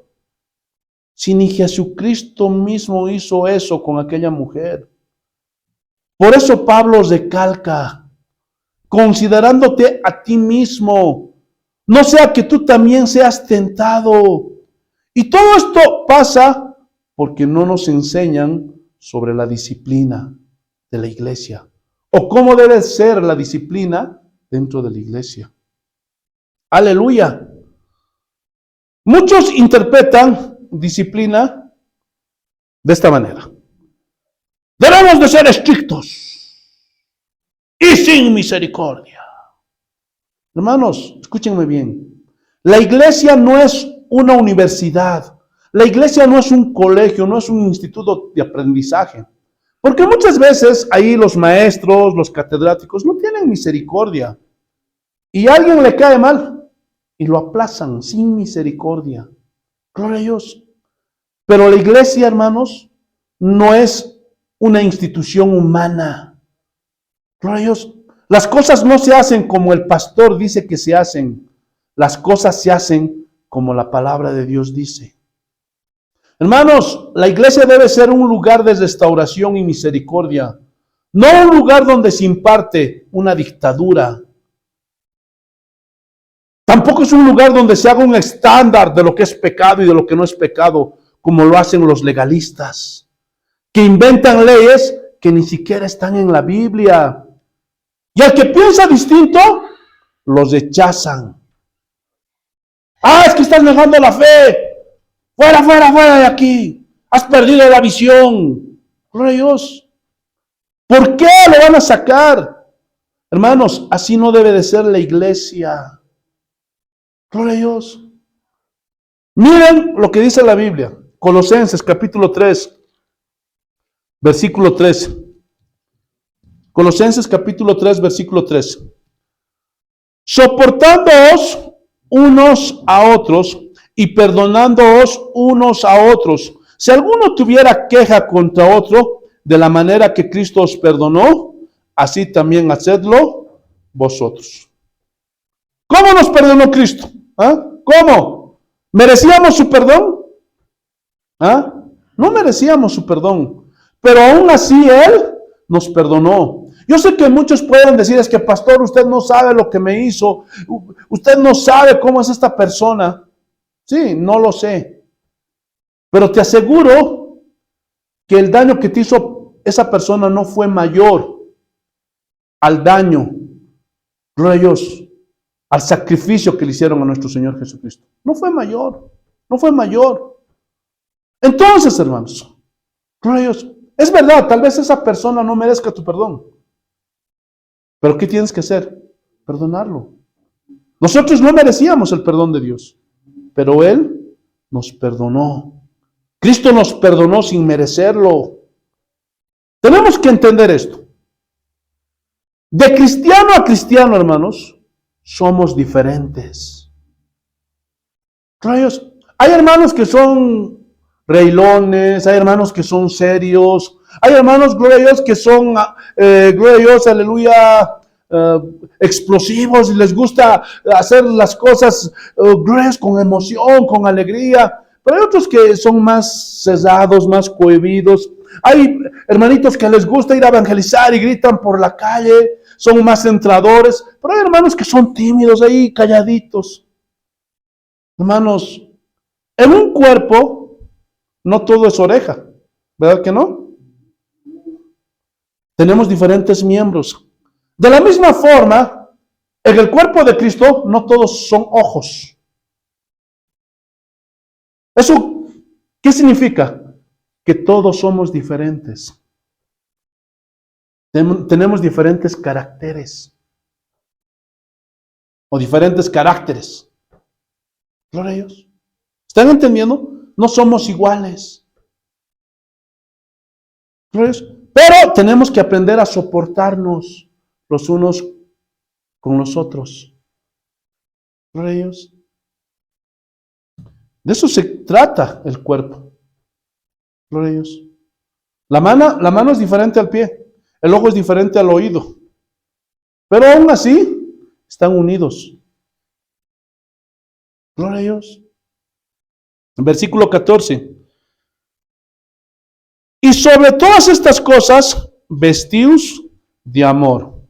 Si ni Jesucristo mismo hizo eso con aquella mujer. Por eso Pablo recalca, considerándote a ti mismo, no sea que tú también seas tentado. Y todo esto pasa porque no nos enseñan sobre la disciplina de la iglesia o cómo debe ser la disciplina dentro de la iglesia. Aleluya. Muchos interpretan disciplina de esta manera. Debemos de ser estrictos y sin misericordia. Hermanos, escúchenme bien. La iglesia no es una universidad. La iglesia no es un colegio, no es un instituto de aprendizaje. Porque muchas veces ahí los maestros, los catedráticos no tienen misericordia. Y a alguien le cae mal y lo aplazan sin misericordia. Gloria a Dios. Pero la iglesia, hermanos, no es una institución humana. Gloria a Dios. Las cosas no se hacen como el pastor dice que se hacen. Las cosas se hacen como la palabra de Dios dice. Hermanos, la iglesia debe ser un lugar de restauración y misericordia. No un lugar donde se imparte una dictadura. Tampoco es un lugar donde se haga un estándar de lo que es pecado y de lo que no es pecado, como lo hacen los legalistas, que inventan leyes que ni siquiera están en la Biblia. Y al que piensa distinto, los rechazan. Ah, es que estás negando la fe. Fuera, fuera, fuera de aquí. Has perdido la visión. Gloria a Dios. ¿Por qué lo van a sacar? Hermanos, así no debe de ser la iglesia. Gloria a Dios. Miren lo que dice la Biblia. Colosenses capítulo 3, versículo 3. Colosenses capítulo 3, versículo 3. Soportándoos unos a otros y perdonándoos unos a otros. Si alguno tuviera queja contra otro, de la manera que Cristo os perdonó, así también hacedlo vosotros. ¿Cómo nos perdonó Cristo? ¿Ah? ¿Cómo? ¿Merecíamos su perdón? ¿Ah? No merecíamos su perdón, pero aún así Él nos perdonó. Yo sé que muchos pueden decir, es que pastor, usted no sabe lo que me hizo, usted no sabe cómo es esta persona. Sí, no lo sé, pero te aseguro que el daño que te hizo esa persona no fue mayor al daño, gloria a Dios, al sacrificio que le hicieron a nuestro Señor Jesucristo. No fue mayor, no fue mayor. Entonces, hermanos, gloria a Dios, es verdad, tal vez esa persona no merezca tu perdón, pero ¿qué tienes que hacer? Perdonarlo. Nosotros no merecíamos el perdón de Dios, pero Él nos perdonó. Cristo nos perdonó sin merecerlo. Tenemos que entender esto. De cristiano a cristiano, hermanos, somos diferentes. Rayos, hay hermanos que son reilones, hay hermanos que son serios, hay hermanos, gloria a Dios, que son, gloria a Dios, aleluya, explosivos y les gusta hacer las cosas con emoción, con alegría. Pero hay otros que son más cesados, más cohibidos. Hay hermanitos que les gusta ir a evangelizar y gritan por la calle, son más centradores. Pero hay hermanos que son tímidos ahí, calladitos. Hermanos, en un cuerpo no todo es oreja, ¿verdad que no? Tenemos diferentes miembros. De la misma forma, en el cuerpo de Cristo no todos son ojos. ¿Eso qué significa? Que todos somos diferentes. Tenemos diferentes caracteres. O diferentes caracteres. Gloria a Dios. ¿Están entendiendo? No somos iguales. Gloria a Dios. Pero tenemos que aprender a soportarnos los unos con los otros. Gloria a Dios. De eso se trata el cuerpo. Gloria a Dios. La mano es diferente al pie. El ojo es diferente al oído. Pero aún así, están unidos. Gloria a Dios. En versículo 14. Y sobre todas estas cosas, vestíos de amor.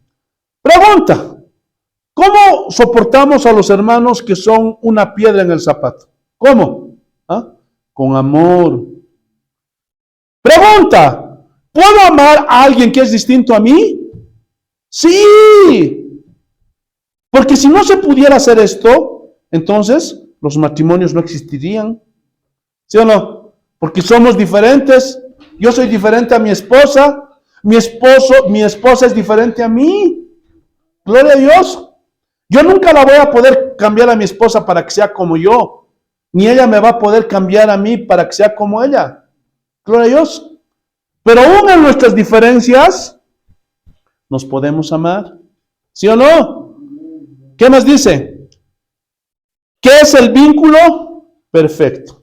Pregunta. ¿Cómo soportamos a los hermanos que son una piedra en el zapato? ¿Cómo? ¿Ah? Con amor. Pregunta, ¿puedo amar a alguien que es distinto a mí? Sí. Porque si no se pudiera hacer esto, entonces los matrimonios no existirían. ¿Sí o no? Porque somos diferentes. Yo soy diferente a mi esposa. Mi esposa es diferente a mí. Gloria a Dios. Yo nunca la voy a poder cambiar a mi esposa para que sea como yo. Ni ella me va a poder cambiar a mí para que sea como ella. Gloria a Dios. Pero aún en nuestras diferencias, nos podemos amar. ¿Sí o no? ¿Qué más dice? ¿Qué es el vínculo perfecto?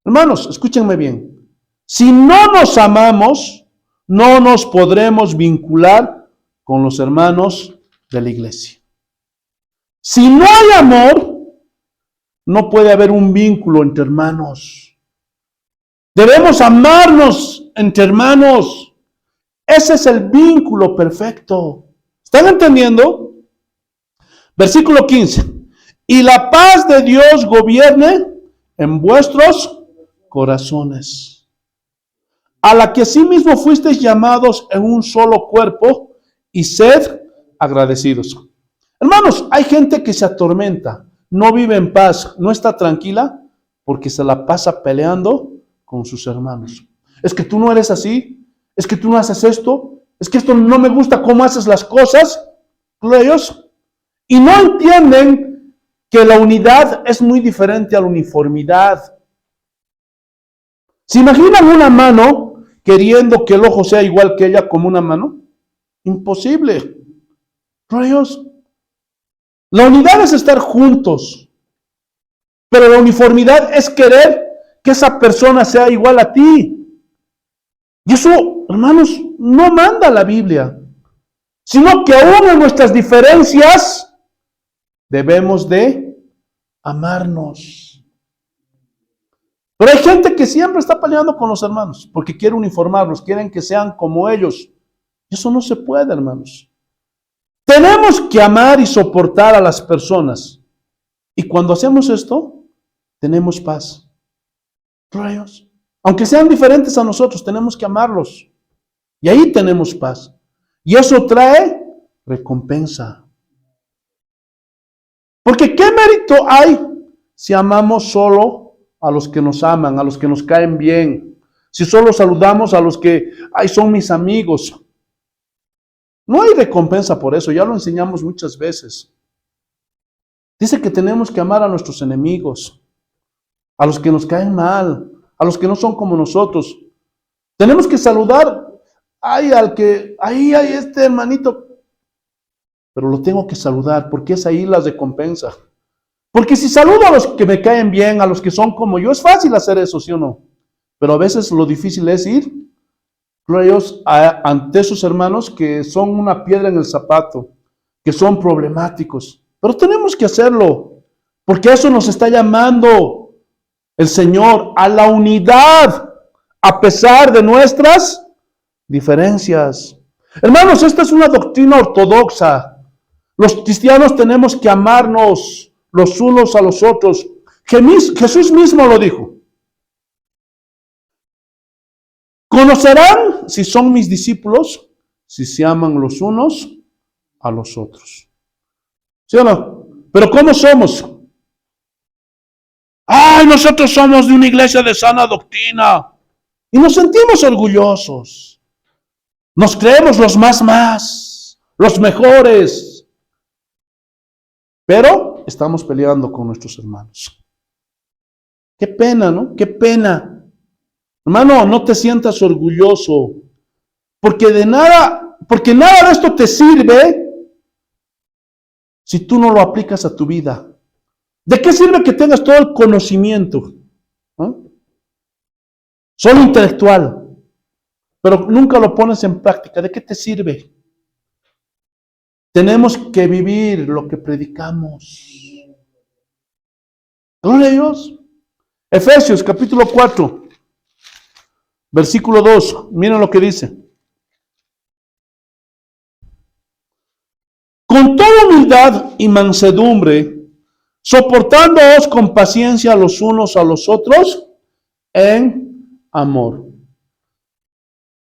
Hermanos, escúchenme bien. Si no nos amamos, no nos podremos vincular con los hermanos de la iglesia. Si no hay amor, no puede haber un vínculo entre hermanos. Debemos amarnos entre hermanos. Ese es el vínculo perfecto. ¿Están entendiendo? Versículo 15. Y la paz de Dios gobierne en vuestros corazones, a la que asimismo fuisteis llamados en un solo cuerpo, y sed agradecidos. Hermanos, hay gente que se atormenta, no vive en paz, no está tranquila, porque se la pasa peleando con sus hermanos. Es que tú no eres así, es que tú no haces esto, es que esto no me gusta cómo haces las cosas. Gloria a Dios. Y no entienden que la unidad es muy diferente a la uniformidad. ¿Se imaginan una mano queriendo que el ojo sea igual que ella como una mano? Imposible. Gloria a Dios. La unidad es estar juntos, pero la uniformidad es querer que esa persona sea igual a ti. Y eso, hermanos, no manda la Biblia, sino que aún en nuestras diferencias debemos de amarnos. Pero hay gente que siempre está peleando con los hermanos porque quiere uniformarlos, quieren que sean como ellos. Eso no se puede, hermanos. Tenemos que amar y soportar a las personas. Y cuando hacemos esto, tenemos paz. Gloria a Dios. Aunque sean diferentes a nosotros, tenemos que amarlos. Y ahí tenemos paz. Y eso trae recompensa. Porque ¿qué mérito hay si amamos solo a los que nos aman, a los que nos caen bien? Si solo saludamos a los que, ay, son mis amigos. No hay recompensa por eso, ya lo enseñamos muchas veces. Dice que tenemos que amar a nuestros enemigos, a los que nos caen mal, a los que no son como nosotros. Tenemos que saludar, ay, al que, ay, este hermanito, pero lo tengo que saludar porque es ahí la recompensa. Porque si saludo a los que me caen bien, a los que son como yo, es fácil hacer eso, ¿sí o no? Pero a veces lo difícil es ir, gloria a Dios, ante esos hermanos que son una piedra en el zapato, que son problemáticos. Pero tenemos que hacerlo, porque a eso nos está llamando el Señor, a la unidad, a pesar de nuestras diferencias. Hermanos, esta es una doctrina ortodoxa. Los cristianos tenemos que amarnos los unos a los otros. Jesús mismo lo dijo. Conocerán si son mis discípulos, si se aman los unos a los otros. ¿Sí o no? Pero ¿cómo somos? ¡Ay, nosotros somos de una iglesia de sana doctrina! Y nos sentimos orgullosos. Nos creemos los más, los mejores. Pero estamos peleando con nuestros hermanos. Qué pena, ¿no? Qué pena. Hermano, no te sientas orgulloso, porque nada de esto te sirve si tú no lo aplicas a tu vida. ¿De qué sirve que tengas todo el conocimiento? ¿No? Solo intelectual, pero nunca lo pones en práctica. ¿De qué te sirve? Tenemos que vivir lo que predicamos. Gloria a Dios. Efesios capítulo 4. Versículo 2, miren lo que dice. Con toda humildad y mansedumbre, soportándoos con paciencia los unos a los otros en amor.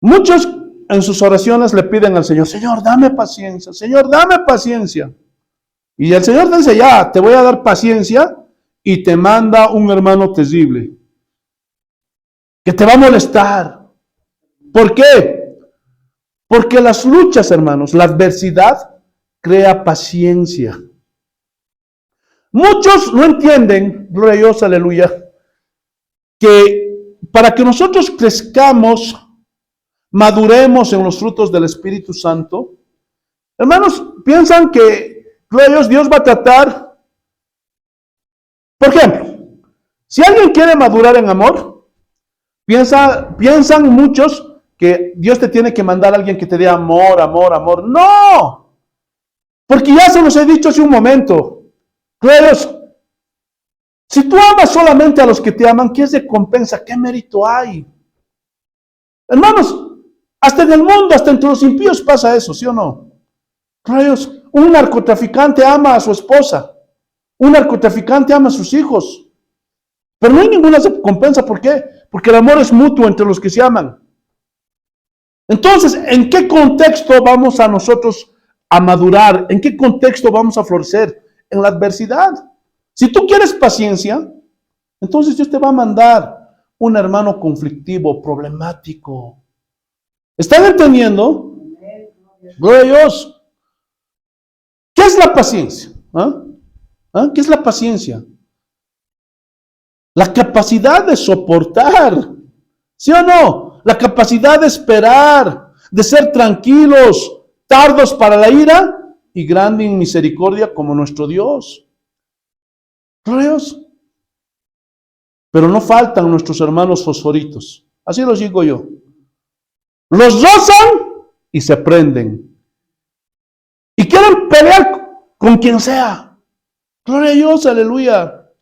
Muchos en sus oraciones le piden al Señor, Señor, dame paciencia, Señor, dame paciencia. Y el Señor dice, ya, te voy a dar paciencia y te manda un hermano terrible que te va a molestar. ¿Por qué? Porque las luchas, hermanos, la adversidad crea paciencia. Muchos no entienden, gloria a Dios, aleluya, que para que nosotros crezcamos, maduremos en los frutos del Espíritu Santo, hermanos, piensan que, gloria a Dios va a tratar, por ejemplo, si alguien quiere madurar en amor, piensan muchos que Dios te tiene que mandar a alguien que te dé amor, amor, amor. ¡No! Porque ya se los he dicho hace un momento. Gloria a Dios. Si tú amas solamente a los que te aman, ¿qué recompensa? ¿Qué mérito hay? Hermanos, hasta en el mundo, hasta entre los impíos pasa eso, ¿sí o no? Gloria a Dios. Un narcotraficante ama a su esposa. Un narcotraficante ama a sus hijos. Pero no hay ninguna recompensa. ¿Por qué? Porque el amor es mutuo entre los que se aman. Entonces, ¿en qué contexto vamos a nosotros a madurar? ¿En qué contexto vamos a florecer? En la adversidad. Si tú quieres paciencia, entonces Dios te va a mandar un hermano conflictivo, problemático. ¿Están entendiendo? Gloria a Dios. ¿Qué es la paciencia? ¿Qué es la paciencia? La capacidad de soportar. ¿Sí o no? la capacidad de esperar, de ser tranquilos, tardos para la ira y grande en misericordia como nuestro Dios. Gloria a Dios. Pero no faltan nuestros hermanos fosforitos. Así los digo yo. Los rozan y se prenden. Y quieren pelear con quien sea. Gloria a Dios, aleluya.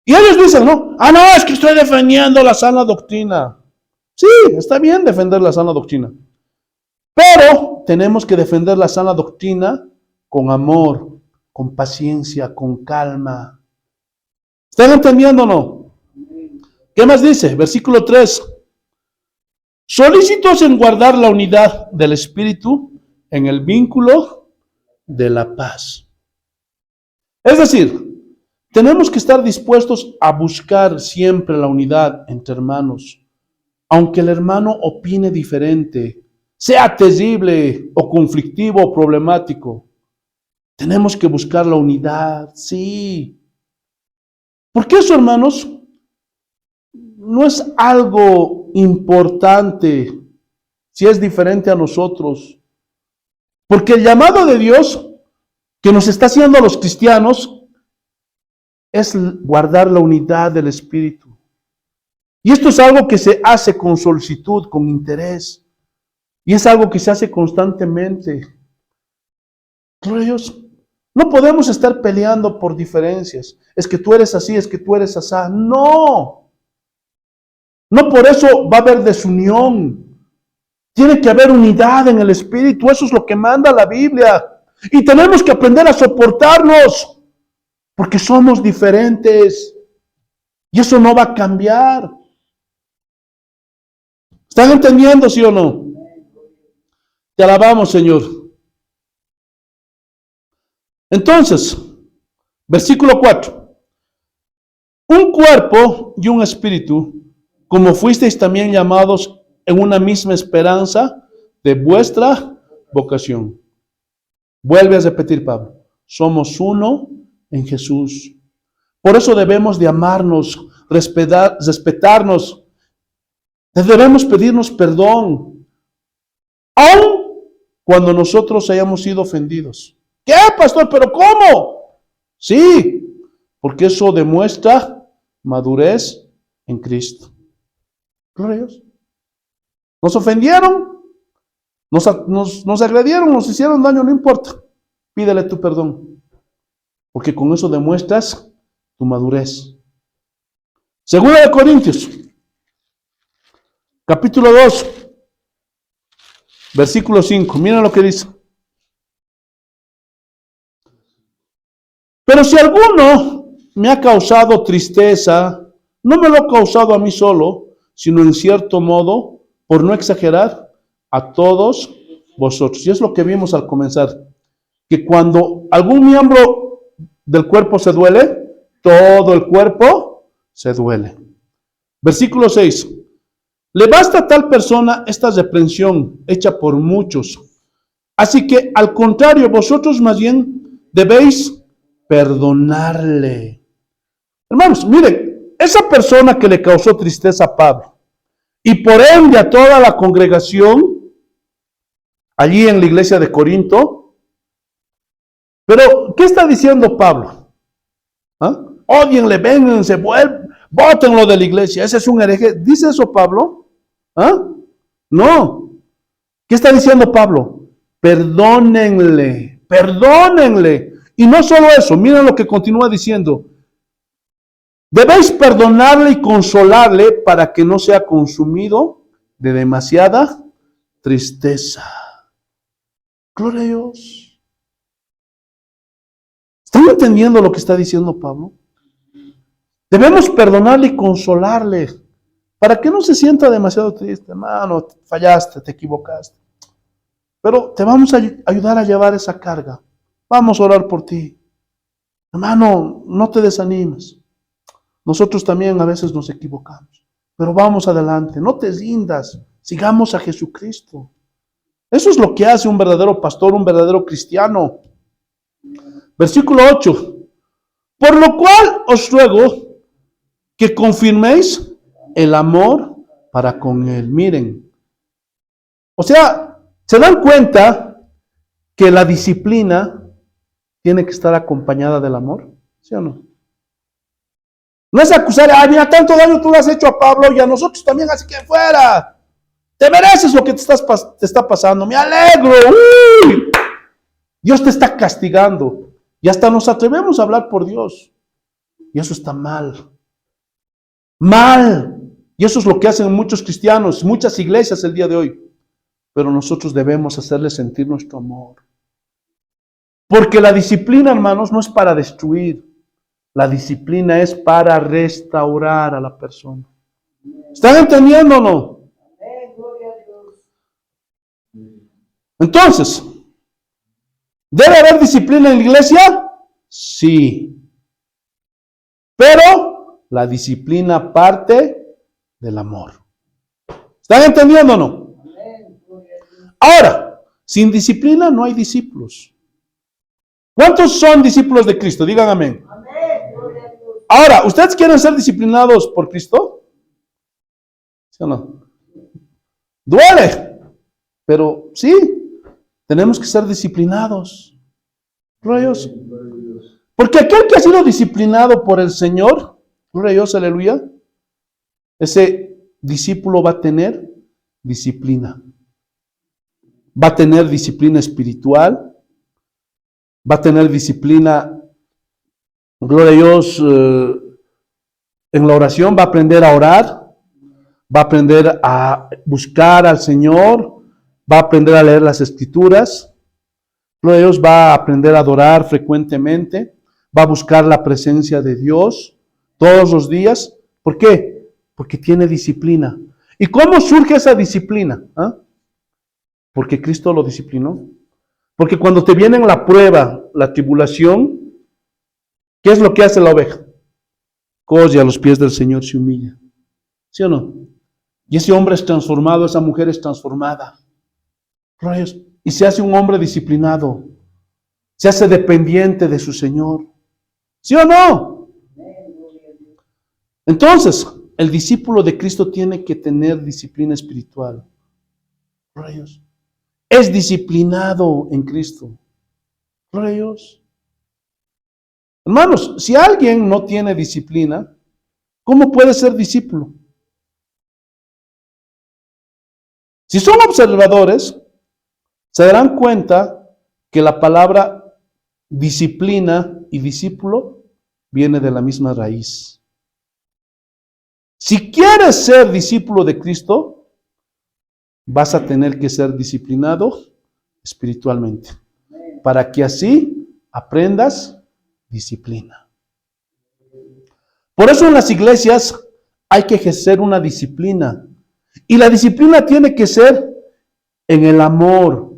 Y ellos dicen, no, no, es que estoy defendiendo la sana doctrina. Sí, está bien defender la sana doctrina. Pero tenemos que defender la sana doctrina con amor, con paciencia, con calma. ¿Están entendiendo o no? ¿Qué más dice? Versículo 3. Solícitos en guardar la unidad del Espíritu en el vínculo de la paz. Es decir, tenemos que estar dispuestos a buscar siempre la unidad entre hermanos, aunque el hermano opine diferente, sea terrible o conflictivo o problemático. Tenemos que buscar la unidad, sí. Porque eso, hermanos, no es algo importante si es diferente a nosotros. Porque el llamado de Dios que nos está haciendo a los cristianos es guardar la unidad del Espíritu. Y esto es algo que se hace con solicitud, con interés. Y es algo que se hace constantemente. Gloria a Dios. No podemos estar peleando por diferencias. Es que tú eres así, es que tú eres así. No. No por eso va a haber desunión. Tiene que haber unidad en el Espíritu. Eso es lo que manda la Biblia. Y tenemos que aprender a soportarnos. Porque somos diferentes. Y eso no va a cambiar. ¿Están entendiendo, sí o no? Te alabamos, Señor. Entonces, versículo 4. Un cuerpo y un espíritu, como fuisteis también llamados en una misma esperanza de vuestra vocación. Vuelve a repetir Pablo. Somos uno en Jesús. Por eso debemos de amarnos, respetarnos. Debemos pedirnos perdón, aun cuando nosotros hayamos sido ofendidos. ¿Qué, pastor? ¿Pero cómo? Sí, porque eso demuestra madurez en Cristo. Gloria a Dios. Nos ofendieron, nos agredieron, nos hicieron daño, no importa. Pídele tu perdón, porque con eso demuestras tu madurez. Segunda de Corintios, capítulo 2, versículo 5. Mira lo que dice. Pero si alguno me ha causado tristeza, no me lo ha causado a mí solo, sino en cierto modo, por no exagerar, a todos vosotros. Y es lo que vimos al comenzar, que cuando algún miembro del cuerpo se duele, todo el cuerpo se duele. Versículo 6. Le basta a tal persona esta reprensión hecha por muchos. Así que al contrario, vosotros más bien debéis perdonarle. Hermanos, miren, esa persona que le causó tristeza a Pablo y por ende a toda la congregación allí en la iglesia de Corinto, pero ¿qué está diciendo Pablo? Ódienle, vénganse, bótenlo de la iglesia, ese es un hereje. ¿Dice eso Pablo? No. ¿Qué está diciendo Pablo? Perdónenle, perdónenle. Y no solo eso, miren lo que continúa diciendo. Debéis perdonarle y consolarle para que no sea consumido de demasiada tristeza. Gloria a Dios. ¿Están entendiendo lo que está diciendo Pablo? Debemos perdonarle y consolarle para que no se sienta demasiado triste. Hermano, fallaste, te equivocaste. Pero te vamos a ayudar a llevar esa carga. Vamos a orar por ti. Hermano, no te desanimes. Nosotros también a veces nos equivocamos. Pero vamos adelante, no te rindas. Sigamos a Jesucristo. Eso es lo que hace un verdadero pastor, un verdadero cristiano. Versículo 8. Por lo cual os ruego que confirméis el amor para con él. Miren. O sea, ¿se dan cuenta que la disciplina tiene que estar acompañada del amor? ¿Sí o no? No es acusar, ay, mira, tanto daño tú le has hecho a Pablo y a nosotros también, así que fuera. Te mereces lo que te está pasando. Me alegro. ¡Uy! Dios te está castigando. Y hasta nos atrevemos a hablar por Dios. Y eso está mal. Mal. Y eso es lo que hacen muchos cristianos, muchas iglesias el día de hoy. Pero nosotros debemos hacerles sentir nuestro amor. Porque la disciplina, hermanos, no es para destruir. La disciplina es para restaurar a la persona. ¿Están entendiendo o no? Entonces, ¿debe haber disciplina en la iglesia? Sí. Pero la disciplina parte del amor. ¿Están entendiendo o no? Ahora, sin disciplina no hay discípulos. ¿Cuántos son discípulos de Cristo? Digan amén. Ahora, ¿ustedes quieren ser disciplinados por Cristo? ¿Sí o no? Duele, pero sí, tenemos que ser disciplinados. Gloria a Dios. Porque aquel que ha sido disciplinado por el Señor, gloria a Dios, aleluya, ese discípulo va a tener disciplina. Va a tener disciplina espiritual, va a tener disciplina, gloria a Dios, en la oración, va a aprender a orar, va a aprender a buscar al Señor, va a aprender a leer las Escrituras, gloria a Dios, va a aprender a adorar frecuentemente, va a buscar la presencia de Dios todos los días. ¿Por qué? Porque tiene disciplina. ¿Y cómo surge esa disciplina? ¿Ah? Porque Cristo lo disciplinó. Porque cuando te viene la prueba, la tribulación, ¿qué es lo que hace la oveja? Coge a los pies del Señor, se humilla. ¿Sí o no? Y ese hombre es transformado, esa mujer es transformada. Y se hace un hombre disciplinado. Se hace dependiente de su Señor. ¿Sí o no? Entonces, el discípulo de Cristo tiene que tener disciplina espiritual. Es disciplinado en Cristo. Gloria a Dios. Hermanos, si alguien no tiene disciplina, ¿cómo puede ser discípulo? Si son observadores, se darán cuenta que la palabra disciplina y discípulo viene de la misma raíz. Si quieres ser discípulo de Cristo, vas a tener que ser disciplinado espiritualmente, para que así aprendas disciplina. Por eso en las iglesias hay que ejercer una disciplina. Y la disciplina tiene que ser en el amor,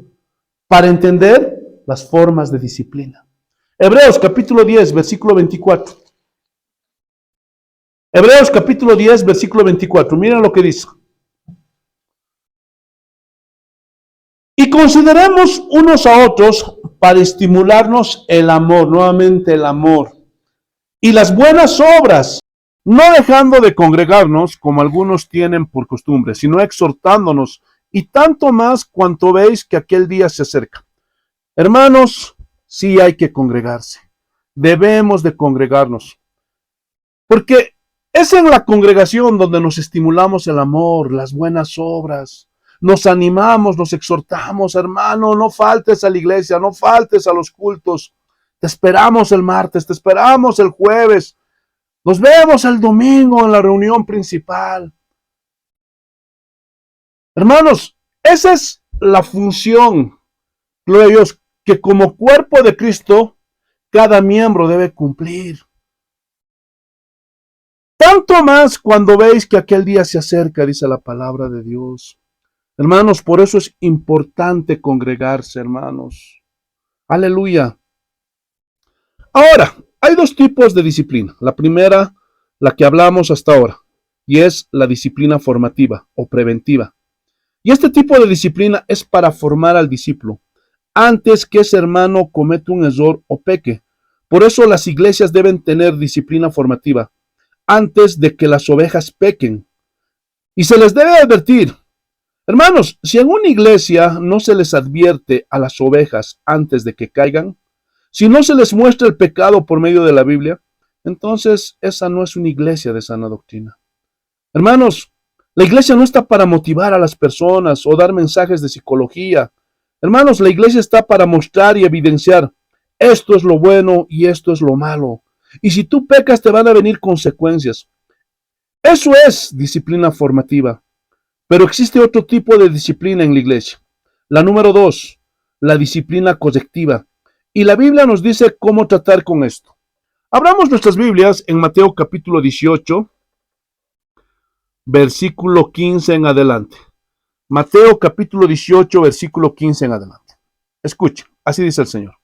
para entender las formas de disciplina. Hebreos capítulo 10, versículo 24. Hebreos capítulo 10, versículo 24. Miren lo que dice. Y consideremos unos a otros para estimularnos el amor, nuevamente el amor, y las buenas obras, no dejando de congregarnos como algunos tienen por costumbre, sino exhortándonos, y tanto más cuanto veis que aquel día se acerca. Hermanos, sí hay que congregarse, debemos de congregarnos, porque es en la congregación donde nos estimulamos el amor, las buenas obras, nos animamos, nos exhortamos, hermano, no faltes a la iglesia, no faltes a los cultos, te esperamos el martes, te esperamos el jueves, nos vemos el domingo en la reunión principal. Hermanos, esa es la función, gloria a Dios, que como cuerpo de Cristo, cada miembro debe cumplir. Tanto más cuando veis que aquel día se acerca, dice la palabra de Dios. Hermanos, por eso es importante congregarse, hermanos. Aleluya. Ahora, hay dos tipos de disciplina. La primera, la que hablamos hasta ahora, y es la disciplina formativa o preventiva. Y este tipo de disciplina es para formar al discípulo, antes que ese hermano cometa un error o peque. Por eso las iglesias deben tener disciplina formativa, antes de que las ovejas pequen. Y se les debe advertir. Hermanos, si en una iglesia no se les advierte a las ovejas antes de que caigan, si no se les muestra el pecado por medio de la Biblia, entonces esa no es una iglesia de sana doctrina. Hermanos, la iglesia no está para motivar a las personas o dar mensajes de psicología. Hermanos, la iglesia está para mostrar y evidenciar esto es lo bueno y esto es lo malo. Y si tú pecas te van a venir consecuencias. Eso es disciplina formativa. Pero existe otro tipo de disciplina en la iglesia. La número 2, la disciplina correctiva. Y la Biblia nos dice cómo tratar con esto. Abramos nuestras Biblias en Mateo capítulo 18, versículo 15 en adelante. Mateo capítulo 18, versículo 15 en adelante. Escuchen, así dice el Señor.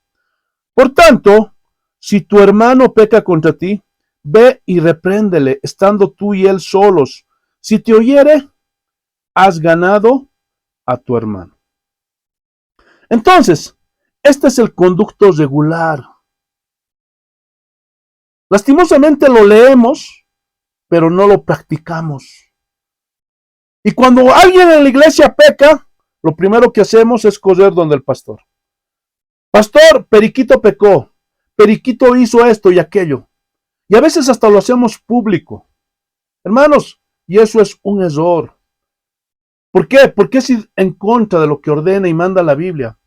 Por tanto, si tu hermano peca contra ti, ve y repréndele, estando tú y él solos. Si te oyere, has ganado a tu hermano. Entonces, este es el conducto regular. Lastimosamente lo leemos, pero no lo practicamos. Y cuando alguien en la iglesia peca, lo primero que hacemos es correr donde el pastor. Pastor, Periquito pecó. Periquito hizo esto y aquello. Y a veces hasta lo hacemos público. Hermanos, y eso es un error. ¿Por qué? Porque es ir en contra de lo que ordena y manda la Biblia.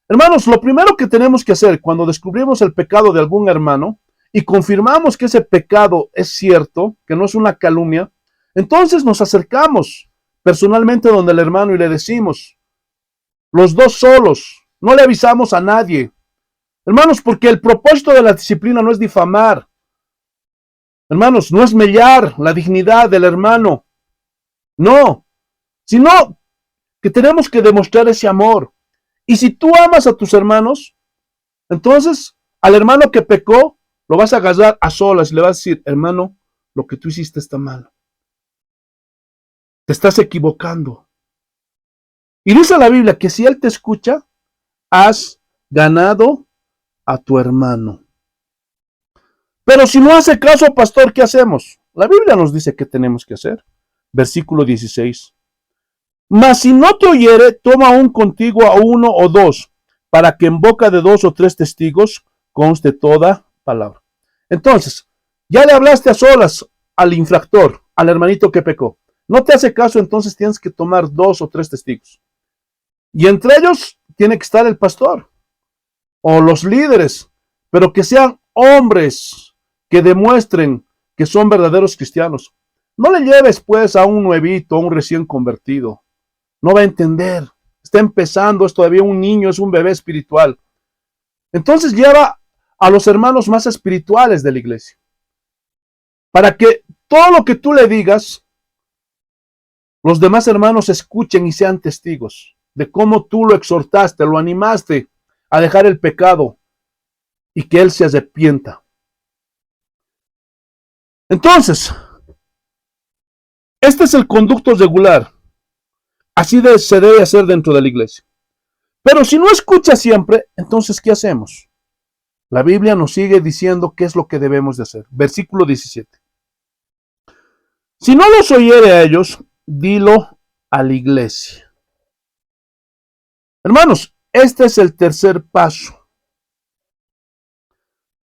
Hermanos, lo primero que tenemos que hacer cuando descubrimos el pecado de algún hermano y confirmamos que ese pecado es cierto, que no es una calumnia, entonces nos acercamos personalmente donde el hermano y le decimos, los dos solos, no le avisamos a nadie. Hermanos, porque el propósito de la disciplina no es difamar. Hermanos, no es mellar la dignidad del hermano. No, sino que tenemos que demostrar ese amor. Y si tú amas a tus hermanos, entonces al hermano que pecó, lo vas a agarrar a solas y le vas a decir, hermano, lo que tú hiciste está mal. Te estás equivocando. Y dice la Biblia que si él te escucha, has ganado a tu hermano. Pero si no hace caso, pastor, ¿qué hacemos? La Biblia nos dice qué tenemos que hacer. Versículo 16. Mas si no te oyere, toma aún contigo a uno o dos, para que en boca de 2 o 3 testigos conste toda palabra. Entonces, ya le hablaste a solas al infractor, al hermanito que pecó. No te hace caso, entonces tienes que tomar 2 o 3 testigos. Y entre ellos tiene que estar el pastor o los líderes, pero que sean hombres que demuestren que son verdaderos cristianos. No le lleves pues a un nuevito, a un recién convertido. No va a entender. Está empezando, es todavía un niño, es un bebé espiritual. Entonces lleva a los hermanos más espirituales de la iglesia. Para que todo lo que tú le digas, los demás hermanos escuchen y sean testigos de cómo tú lo exhortaste, lo animaste a dejar el pecado y que él se arrepienta. Entonces, este es el conducto regular. Así se debe hacer dentro de la iglesia. Pero si no escucha siempre, entonces, ¿qué hacemos? La Biblia nos sigue diciendo qué es lo que debemos de hacer. Versículo 17. Si no los oyere a ellos, dilo a la iglesia. Hermanos, este es el tercer paso.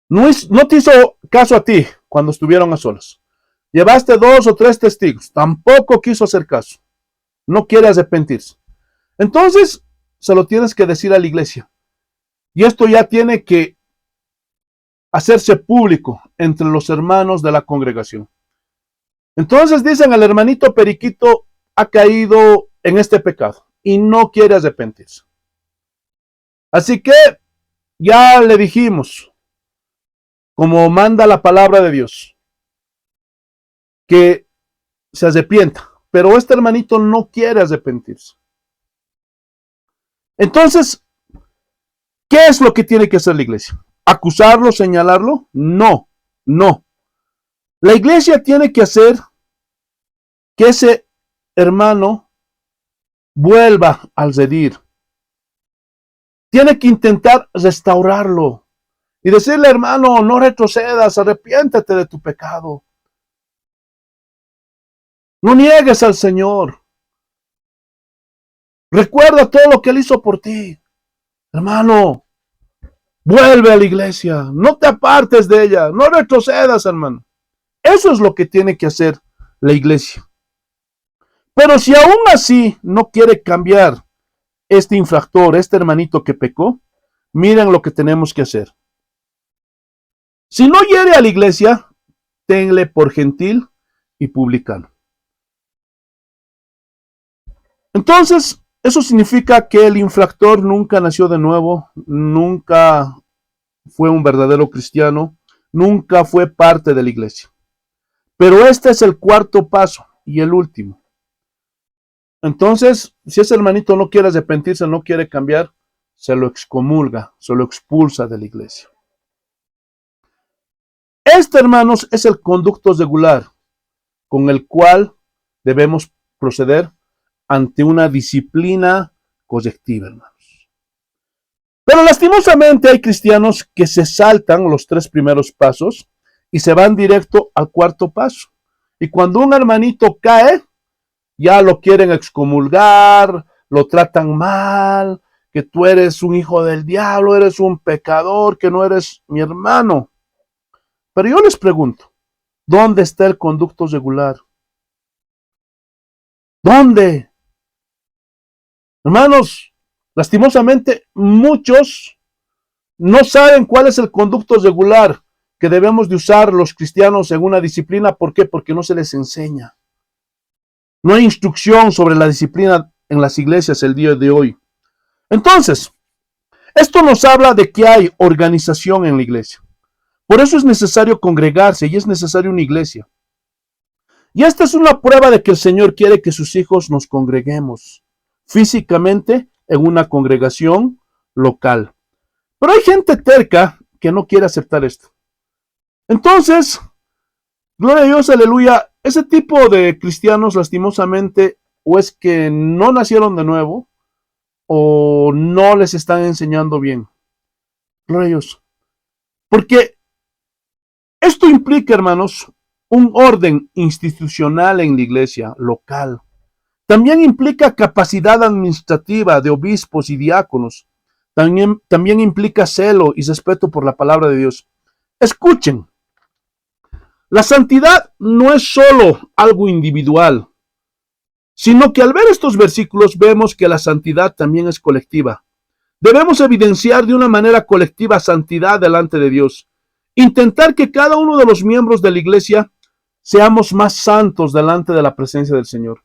No te hizo caso a ti cuando estuvieron a solas. Llevaste 2 o 3 testigos. Tampoco quiso hacer caso. No quiere arrepentirse. Entonces, se lo tienes que decir a la iglesia. Y esto ya tiene que hacerse público entre los hermanos de la congregación. Entonces dicen, el hermanito Periquito ha caído en este pecado y no quiere arrepentirse. Así que ya le dijimos, como manda la palabra de Dios, que se arrepienta, pero este hermanito no quiere arrepentirse. Entonces, ¿qué es lo que tiene que hacer la iglesia? ¿Acusarlo, señalarlo? No, no. La iglesia tiene que hacer que ese hermano vuelva al redil. Tiene que intentar restaurarlo y decirle, hermano, no retrocedas, arrepiéntate de tu pecado. No niegues al Señor. Recuerda todo lo que Él hizo por ti. Hermano, vuelve a la iglesia. No te apartes de ella. No retrocedas, hermano. Eso es lo que tiene que hacer la iglesia. Pero si aún así no quiere cambiar este infractor, este hermanito que pecó, miren lo que tenemos que hacer. Si no hiere a la iglesia, tenle por gentil y publicano. Entonces, eso significa que el infractor nunca nació de nuevo, nunca fue un verdadero cristiano, nunca fue parte de la iglesia. Pero este es el cuarto paso y el último. Entonces, si ese hermanito no quiere arrepentirse, no quiere cambiar, se lo excomulga, se lo expulsa de la iglesia. Este, hermanos, es el conducto regular con el cual debemos proceder ante una disciplina correctiva, hermanos. Pero lastimosamente hay cristianos que se saltan los 3 primeros pasos y se van directo al cuarto paso. Y cuando un hermanito cae, ya lo quieren excomulgar, lo tratan mal, que tú eres un hijo del diablo, eres un pecador, que no eres mi hermano. Pero yo les pregunto, ¿dónde está el conducto regular? ¿Dónde? Hermanos, lastimosamente muchos no saben cuál es el conducto regular que debemos de usar los cristianos en una disciplina. ¿Por qué? Porque no se les enseña. No hay instrucción sobre la disciplina en las iglesias el día de hoy. Entonces, esto nos habla de que hay organización en la iglesia. Por eso es necesario congregarse y es necesaria una iglesia. Y esta es una prueba de que el Señor quiere que sus hijos nos congreguemos físicamente en una congregación local. Pero hay gente terca que no quiere aceptar esto. Entonces, gloria a Dios, aleluya, ese tipo de cristianos lastimosamente o es que no nacieron de nuevo o no les están enseñando bien. Gloria a Dios. Porque esto implica, hermanos, un orden institucional en la iglesia local. También implica capacidad administrativa de obispos y diáconos. También implica celo y respeto por la palabra de Dios. Escuchen, la santidad no es solo algo individual, sino que al ver estos versículos vemos que la santidad también es colectiva. Debemos evidenciar de una manera colectiva santidad delante de Dios. Intentar que cada uno de los miembros de la iglesia seamos más santos delante de la presencia del Señor.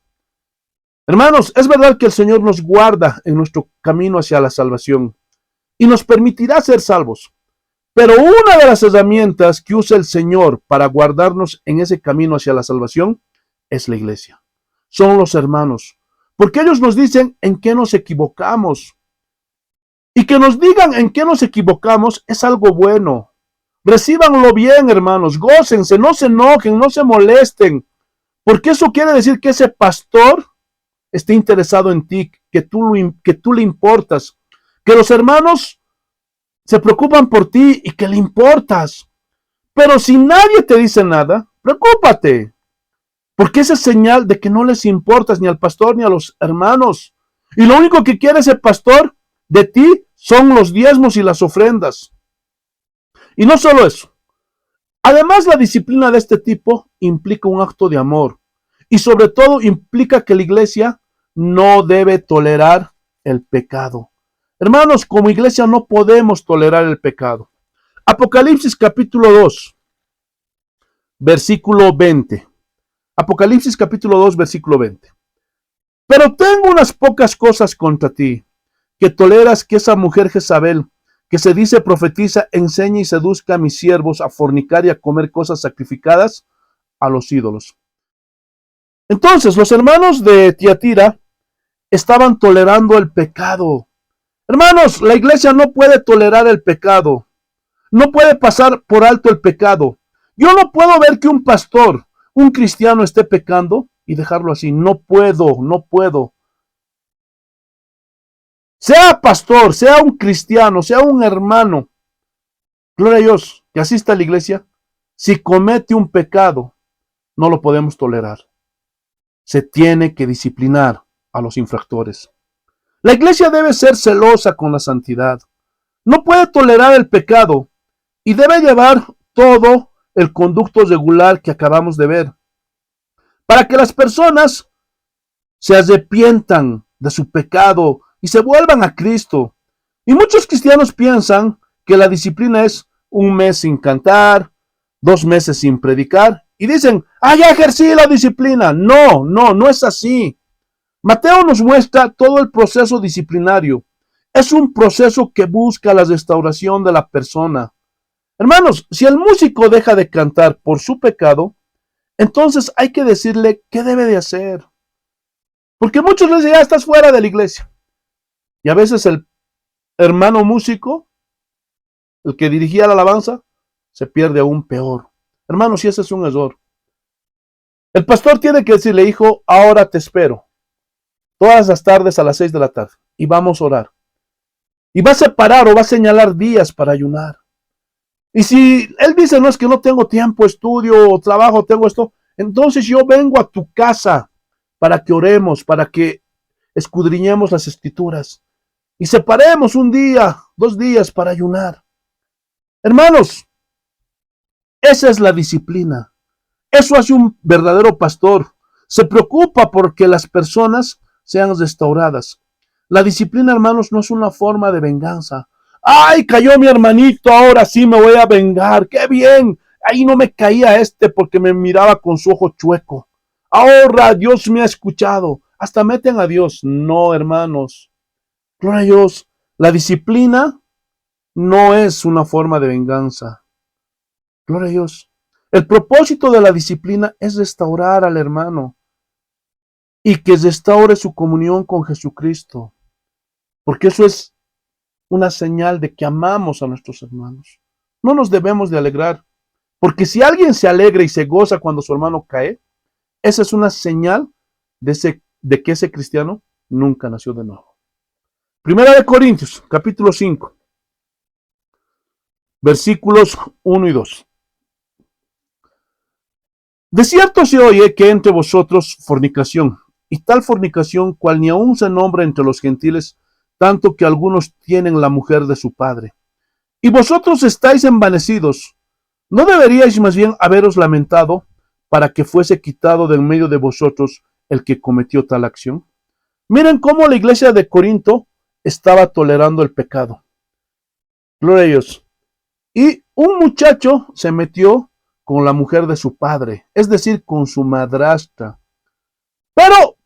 Hermanos, es verdad que el Señor nos guarda en nuestro camino hacia la salvación y nos permitirá ser salvos. Pero una de las herramientas que usa el Señor para guardarnos en ese camino hacia la salvación es la iglesia. Son los hermanos. Porque ellos nos dicen en qué nos equivocamos. Y que nos digan en qué nos equivocamos es algo bueno. Recíbanlo bien, hermanos. Gócense, no se enojen, no se molesten. Porque eso quiere decir que ese pastor esté interesado en ti, que tú le importas. Que los hermanos se preocupan por ti y que le importas. Pero si nadie te dice nada, preocúpate. Porque esa es señal de que no les importas ni al pastor ni a los hermanos. Y lo único que quiere ese pastor de ti son los diezmos y las ofrendas. Y no solo eso. Además, la disciplina de este tipo implica un acto de amor. Y sobre todo implica que la iglesia no debe tolerar el pecado. Hermanos, como iglesia no podemos tolerar el pecado. Apocalipsis capítulo 2, versículo 20. Apocalipsis capítulo 2, versículo 20. Pero tengo unas pocas cosas contra ti, que toleras que esa mujer Jezabel, que se dice profetiza, enseñe y seduzca a mis siervos a fornicar y a comer cosas sacrificadas a los ídolos. Entonces, los hermanos de Tiatira estaban tolerando el pecado. Hermanos, la iglesia no puede tolerar el pecado. No puede pasar por alto el pecado. Yo no puedo ver que un pastor, un cristiano esté pecando y dejarlo así. No puedo, no puedo. Sea pastor, sea un cristiano, sea un hermano, gloria a Dios, que asista a la iglesia, si comete un pecado, no lo podemos tolerar. se tiene que disciplinar a los infractores. La iglesia debe ser celosa con la santidad. No puede tolerar el pecado y debe llevar todo el conducto regular que acabamos de ver, para que las personas se arrepientan de su pecado y se vuelvan a Cristo. Y muchos cristianos piensan que la disciplina es un mes sin cantar, 2 meses sin predicar, y dicen, ya ejercí la disciplina. No, no es así. Mateo nos muestra todo el proceso disciplinario. Es un proceso que busca la restauración de la persona. Hermanos, si el músico deja de cantar por su pecado, entonces hay que decirle qué debe de hacer. Porque muchos les dicen, ya estás fuera de la iglesia. Y a veces el hermano músico, el que dirigía la alabanza, se pierde aún peor. Hermanos, si ese es un error. El pastor tiene que decirle, hijo, ahora te espero. Todas las tardes a las 6 de la tarde. Y vamos a orar. Y va a separar o va a señalar días para ayunar. Y si él dice, no, es que no tengo tiempo, estudio o trabajo, tengo esto, entonces yo vengo a tu casa para que oremos, para que escudriñemos las escrituras y separemos un día, 2 días para ayunar. Hermanos, esa es la disciplina. Eso hace un verdadero pastor. Se preocupa porque las personas sean restauradas. La disciplina, hermanos, no es una forma de venganza. ¡Ay, cayó mi hermanito! Ahora sí me voy a vengar. ¡Qué bien! Ahí no me caía porque me miraba con su ojo chueco. Ahora Dios me ha escuchado. Hasta meten a Dios. No, hermanos. Gloria a Dios. La disciplina no es una forma de venganza. Gloria a Dios. El propósito de la disciplina es restaurar al hermano y que restaure su comunión con Jesucristo. Porque eso es una señal de que amamos a nuestros hermanos. No nos debemos de alegrar, porque si alguien se alegra y se goza cuando su hermano cae, esa es una señal de que ese cristiano nunca nació de nuevo. Primera de Corintios, capítulo 5, versículos 1 y 2. De cierto se oye que entre vosotros fornicación, y tal fornicación cual ni aun se nombra entre los gentiles, tanto que algunos tienen la mujer de su padre. Y vosotros estáis envanecidos. ¿No deberíais más bien haberos lamentado para que fuese quitado del medio de vosotros el que cometió tal acción? Miren cómo la iglesia de Corinto estaba tolerando el pecado. Gloria a Dios. Y un muchacho se metió con la mujer de su padre, es decir, con su madrastra. Pero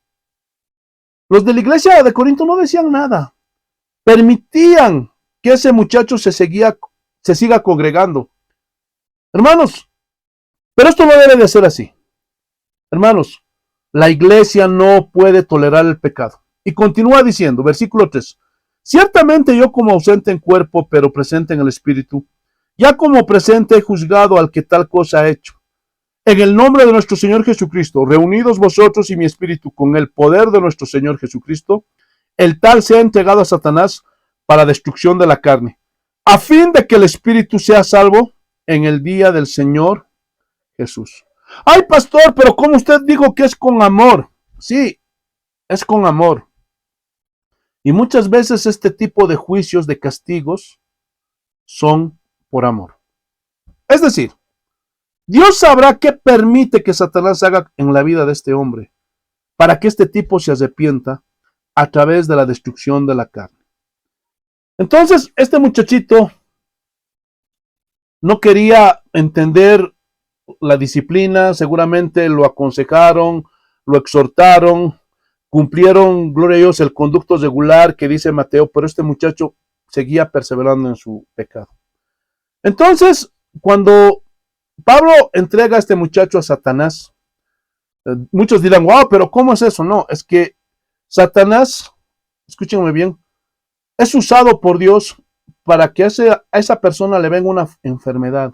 los de la iglesia de Corinto no decían nada. Permitían que ese muchacho se siga congregando. Hermanos, pero esto no debe de ser así. Hermanos, la iglesia no puede tolerar el pecado. Y continúa diciendo, versículo 3. Ciertamente yo como ausente en cuerpo, pero presente en el espíritu, ya como presente he juzgado al que tal cosa ha hecho. En el nombre de nuestro Señor Jesucristo, reunidos vosotros y mi espíritu con el poder de nuestro Señor Jesucristo, el tal sea entregado a Satanás para destrucción de la carne, a fin de que el espíritu sea salvo en el día del Señor Jesús. Ay, pastor, pero ¿cómo usted dijo que es con amor? Sí, es con amor. Y muchas veces este tipo de juicios, de castigos, son por amor. Es decir, Dios sabrá qué permite que Satanás haga en la vida de este hombre para que este tipo se arrepienta a través de la destrucción de la carne. Entonces, este muchachito no quería entender la disciplina, seguramente lo aconsejaron, lo exhortaron, cumplieron, gloria a Dios, el conducto regular que dice Mateo, pero este muchacho seguía perseverando en su pecado. Entonces, cuando Pablo entrega a este muchacho a Satanás, muchos dirán, wow, pero ¿cómo es eso? No, es que Satanás, escúchenme bien, es usado por Dios para que a esa persona le venga una enfermedad.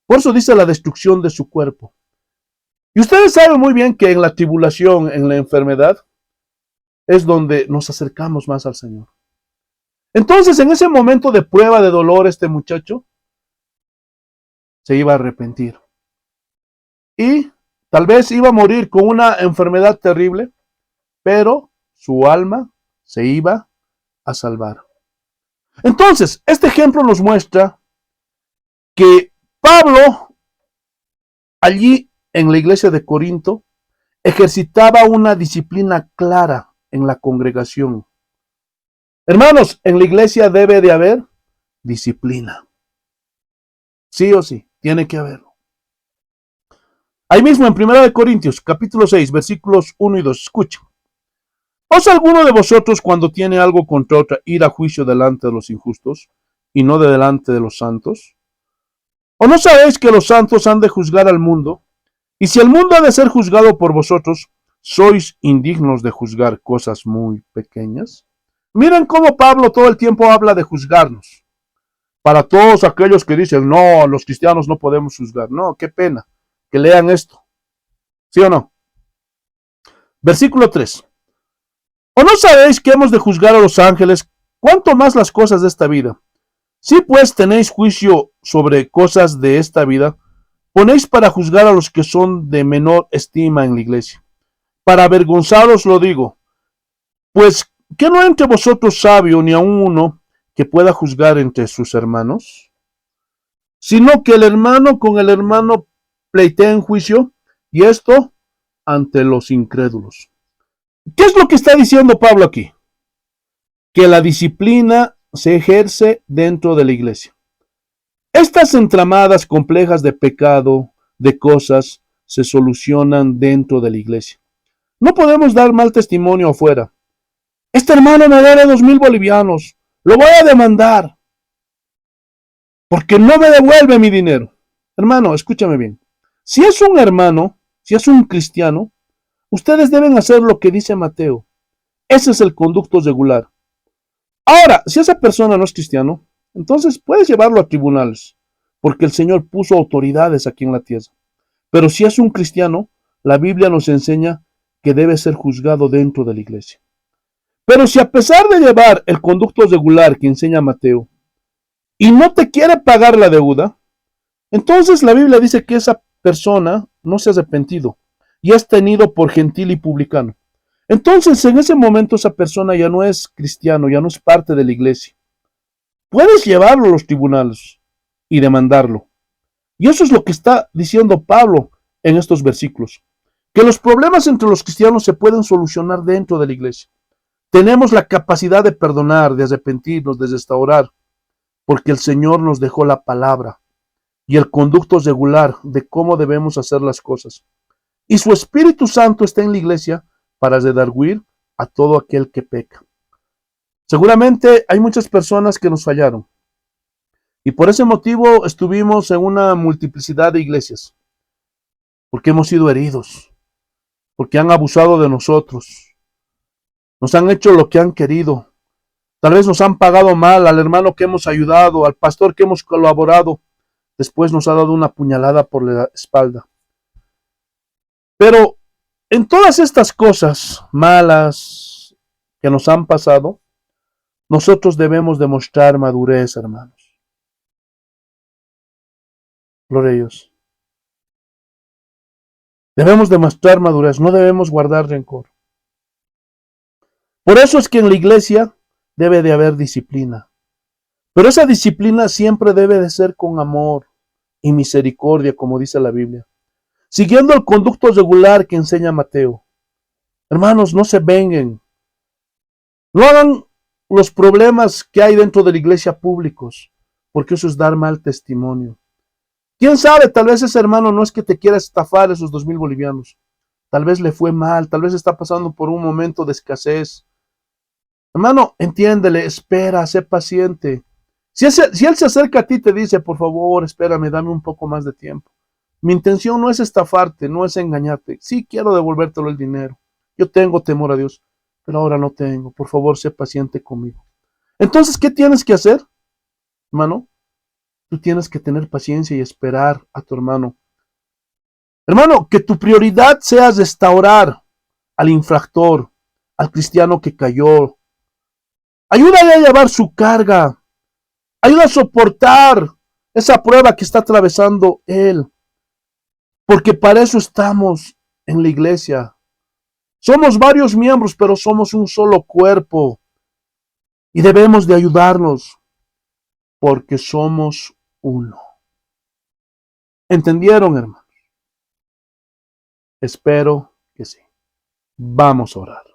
Por eso dice la destrucción de su cuerpo. Y ustedes saben muy bien que en la tribulación, en la enfermedad, es donde nos acercamos más al Señor. Entonces, en ese momento de prueba, de dolor, este muchacho se iba a arrepentir. Y Tal vez iba a morir con una enfermedad terrible, pero su alma se iba a salvar. Entonces, este ejemplo nos muestra que Pablo, allí en la iglesia de Corinto, ejercitaba una disciplina clara en la congregación. Hermanos, en la iglesia debe de haber disciplina. Sí o sí, tiene que haberlo. Ahí mismo en 1 Corintios, capítulo 6, versículos 1 y 2, escuchen. ¿Os alguno de vosotros cuando tiene algo contra otra ir a juicio delante de los injustos y no de delante de los santos? ¿O no sabéis que los santos han de juzgar al mundo? Y si el mundo ha de ser juzgado por vosotros, ¿sois indignos de juzgar cosas muy pequeñas? Miren cómo Pablo todo el tiempo habla de juzgarnos. Para todos aquellos que dicen, no, los cristianos no podemos juzgar. No, qué pena que lean esto. ¿Sí o no? Versículo 3. ¿O no sabéis que hemos de juzgar a los ángeles, cuánto más las cosas de esta vida? Si pues tenéis juicio sobre cosas de esta vida, ponéis para juzgar a los que son de menor estima en la iglesia. Para avergonzaros lo digo, pues ¿que no hay entre vosotros sabio ni aun uno que pueda juzgar entre sus hermanos? Sino que el hermano con el hermano pleitea en juicio, y esto ante los incrédulos. ¿Qué es lo que está diciendo Pablo aquí? Que la disciplina se ejerce dentro de la iglesia. Estas entramadas complejas de pecado, de cosas, se solucionan dentro de la iglesia. No podemos dar mal testimonio afuera. Este hermano me debe 2,000 bolivianos. Lo voy a demandar. Porque no me devuelve mi dinero. Hermano, escúchame bien. Si es un hermano, si es un cristiano, ustedes deben hacer lo que dice Mateo. Ese es el conducto regular. Ahora, si esa persona no es cristiano, entonces puedes llevarlo a tribunales, porque el Señor puso autoridades aquí en la tierra. Pero si es un cristiano, la Biblia nos enseña que debe ser juzgado dentro de la iglesia. Pero si a pesar de llevar el conducto regular que enseña Mateo, y no te quiere pagar la deuda, entonces la Biblia dice que esa persona no se ha arrepentido y es tenido por gentil y publicano. Entonces en ese momento esa persona ya no es cristiano, ya no es parte de la iglesia. Puedes llevarlo a los tribunales y demandarlo. Y eso es lo que está diciendo Pablo en estos versículos. Que los problemas entre los cristianos se pueden solucionar dentro de la iglesia. Tenemos la capacidad de perdonar, de arrepentirnos, de restaurar, porque el Señor nos dejó la palabra y el conducto regular de cómo debemos hacer las cosas. Y su Espíritu Santo está en la iglesia para redarguir a todo aquel que peca. Seguramente hay muchas personas que nos fallaron. Y por ese motivo estuvimos en una multiplicidad de iglesias. Porque hemos sido heridos. Porque han abusado de nosotros. Nos han hecho lo que han querido. Tal vez nos han pagado mal al hermano que hemos ayudado, al pastor que hemos colaborado. Después nos ha dado una puñalada por la espalda. Pero en todas estas cosas malas que nos han pasado, nosotros debemos demostrar madurez, hermanos. Gloria a Dios. Debemos demostrar madurez, no debemos guardar rencor. Por eso es que en la iglesia debe de haber disciplina. Pero esa disciplina siempre debe de ser con amor y misericordia, como dice la Biblia. Siguiendo el conducto regular que enseña Mateo. Hermanos, no se venguen. No hagan los problemas que hay dentro de la iglesia públicos, porque eso es dar mal testimonio. ¿Quién sabe? Tal vez ese hermano no es que te quiera estafar esos 2,000 bolivianos. Tal vez le fue mal, tal vez está pasando por un momento de escasez. Hermano, entiéndele, espera, sé paciente. Si él se acerca a ti y te dice, por favor, espérame, dame un poco más de tiempo. Mi intención no es estafarte, no es engañarte. Sí quiero devolvértelo el dinero. Yo tengo temor a Dios, pero ahora no tengo. Por favor, sé paciente conmigo. Entonces, ¿qué tienes que hacer, hermano? Tú tienes que tener paciencia y esperar a tu hermano. Hermano, que tu prioridad sea restaurar al infractor, al cristiano que cayó. Ayúdale a llevar su carga. Ayuda a soportar esa prueba que está atravesando él. Porque para eso estamos en la iglesia. Somos varios miembros, pero somos un solo cuerpo. Y debemos de ayudarnos porque somos uno. ¿Entendieron, hermanos? Espero que sí. Vamos a orar.